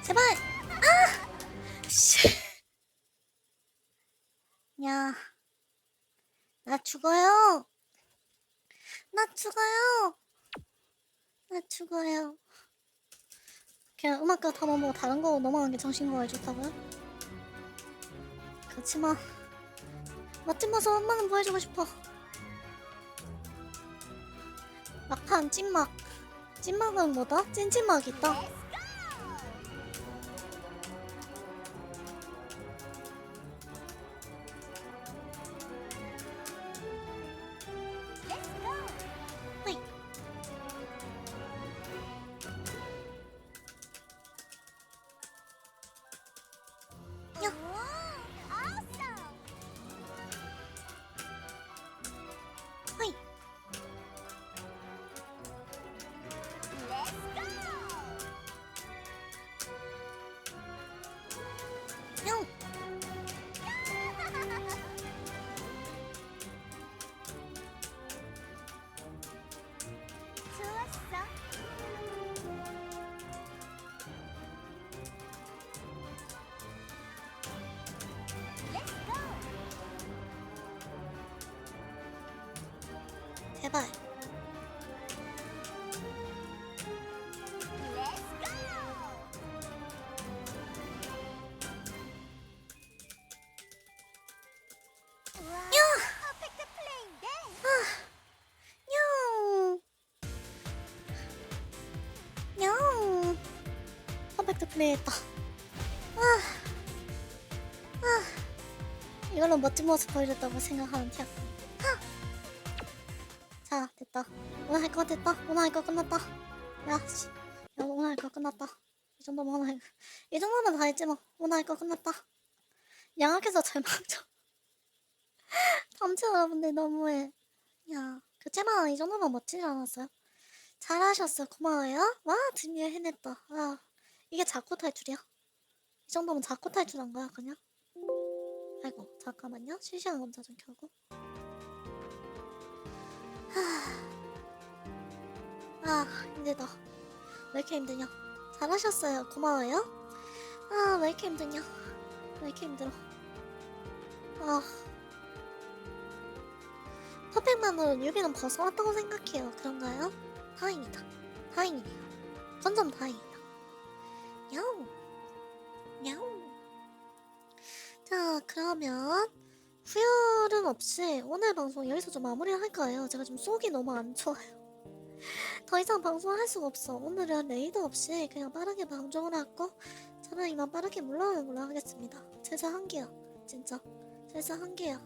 [SPEAKER 1] 제발. 아! 씨. 야. 나 죽어요. 나 죽어요. 나 죽어요. 그냥 음악과 탐험하고 다른 거 넘어가는 게 정신건강에 좋다고요? 그렇지만 멋진 모습 엄마는 보여주고 싶어. 막판 찐막. 찐막은 뭐다? 찐찐막이 있다. 허이. 야. 허이. 형. 제발. 냥. 퍼펙트 플레이했다. 이걸로 멋진 모습 보여줬다고 생각하는 티야. 자, 됐다. 오늘 할 거 됐다. 오늘 할 거 끝났다. 야, 씨. 야, 오늘 할 거 끝났다. 이 정도면 오늘 할 거. 이 정도면 다 했지 뭐. 오늘 할 거 끝났다. 양악해서 잘 막죠. 담치 여러분들 너무해. 야, 그치만 이 정도면 멋지지 않았어요? 잘하셨어요. 고마워요. 와, 드디어 해냈다. 아, 이게 자꾸 탈출이야? 이 정도면 자꾸 탈출한 거야, 그냥? 아이고, 잠깐만요. 실시간 검사 좀 켜고. 아, 힘들다. 왜 이렇게 힘드냐? 잘하셨어요. 고마워요. 아, 왜 이렇게 힘드냐? 왜 이렇게 힘들어? 아, 퍼펙트만으로 유비는 벗어났다고 생각해요. 그런가요? 다행이다. 다행이네요. 점점 다행이다. 야옹. 야옹. 자, 그러면 후열은 없이 오늘 방송 여기서 좀 마무리를 할까요? 제가 좀 속이 너무 안 좋아요. 더 이상 방송을 할 수가 없어. 오늘은 레이더 없이 그냥 빠르게 방송을 하고 저는 이만 빠르게 물러가는 걸로 하겠습니다. 제사 한개요. 진짜. 제사 한개요.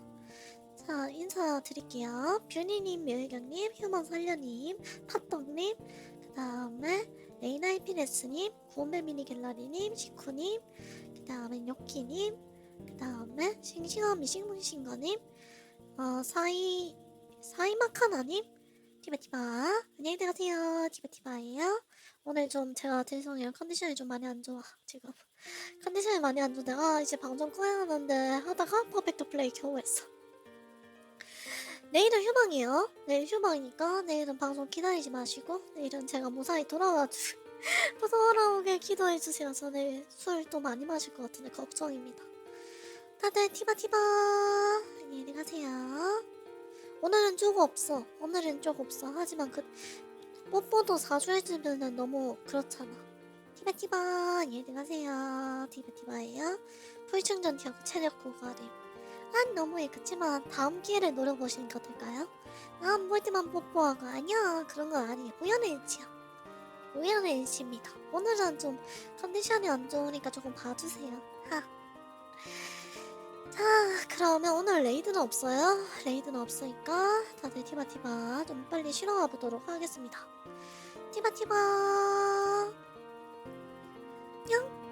[SPEAKER 1] 자, 인사드릴게요. 뷰니님, 묘혜경님, 휴먼살려님, 팥떡님, 그 다음에 레이나이피네스님, 구원배미니 갤러리님, 시쿠님, 그 다음에 요키님, 그 다음에 싱싱한 싱싱거님, 사이마카나님, 티바티바. 안녕히 가세요. 티바티바예요. 오늘 좀 제가 죄송해요. 컨디션이 좀 많이 안 좋아. 지금 컨디션이 많이 안 좋은데 이제 방송 꺼야 하는데 하다가 퍼펙트 플레이 겨우 했어. 내일은 휴방이에요. 내일 휴방이니까 내일은 방송 기다리지 마시고 내일은 제가 무사히 돌아오게 기도해주세요. 저 내일 술 또 많이 마실 것 같은데 걱정입니다. 다들 티바티바 안녕히 가세요. 오늘은 쪽 없어. 오늘은 쪽 없어. 하지만 뽀뽀도 자주 해주면은 너무 그렇잖아. 티바티바 안녕하세요. 티바티바예요. 풀충전 티하고 체력 고갈임. 너무해. 그치만 다음 기회를 노려보시는 게 어떨까요? 볼 때만 뽀뽀하고 아니야 그런 거 아니에요. 우연의 일치야. 우연의 일치입니다. 오늘은 좀 컨디션이 안 좋으니까 조금 봐주세요. 하. 자 그러면 오늘 레이드는 없어요. 레이드는 없으니까 다들 티바티바 좀 빨리 쉬러 가보도록 하겠습니다. 티바티바 냥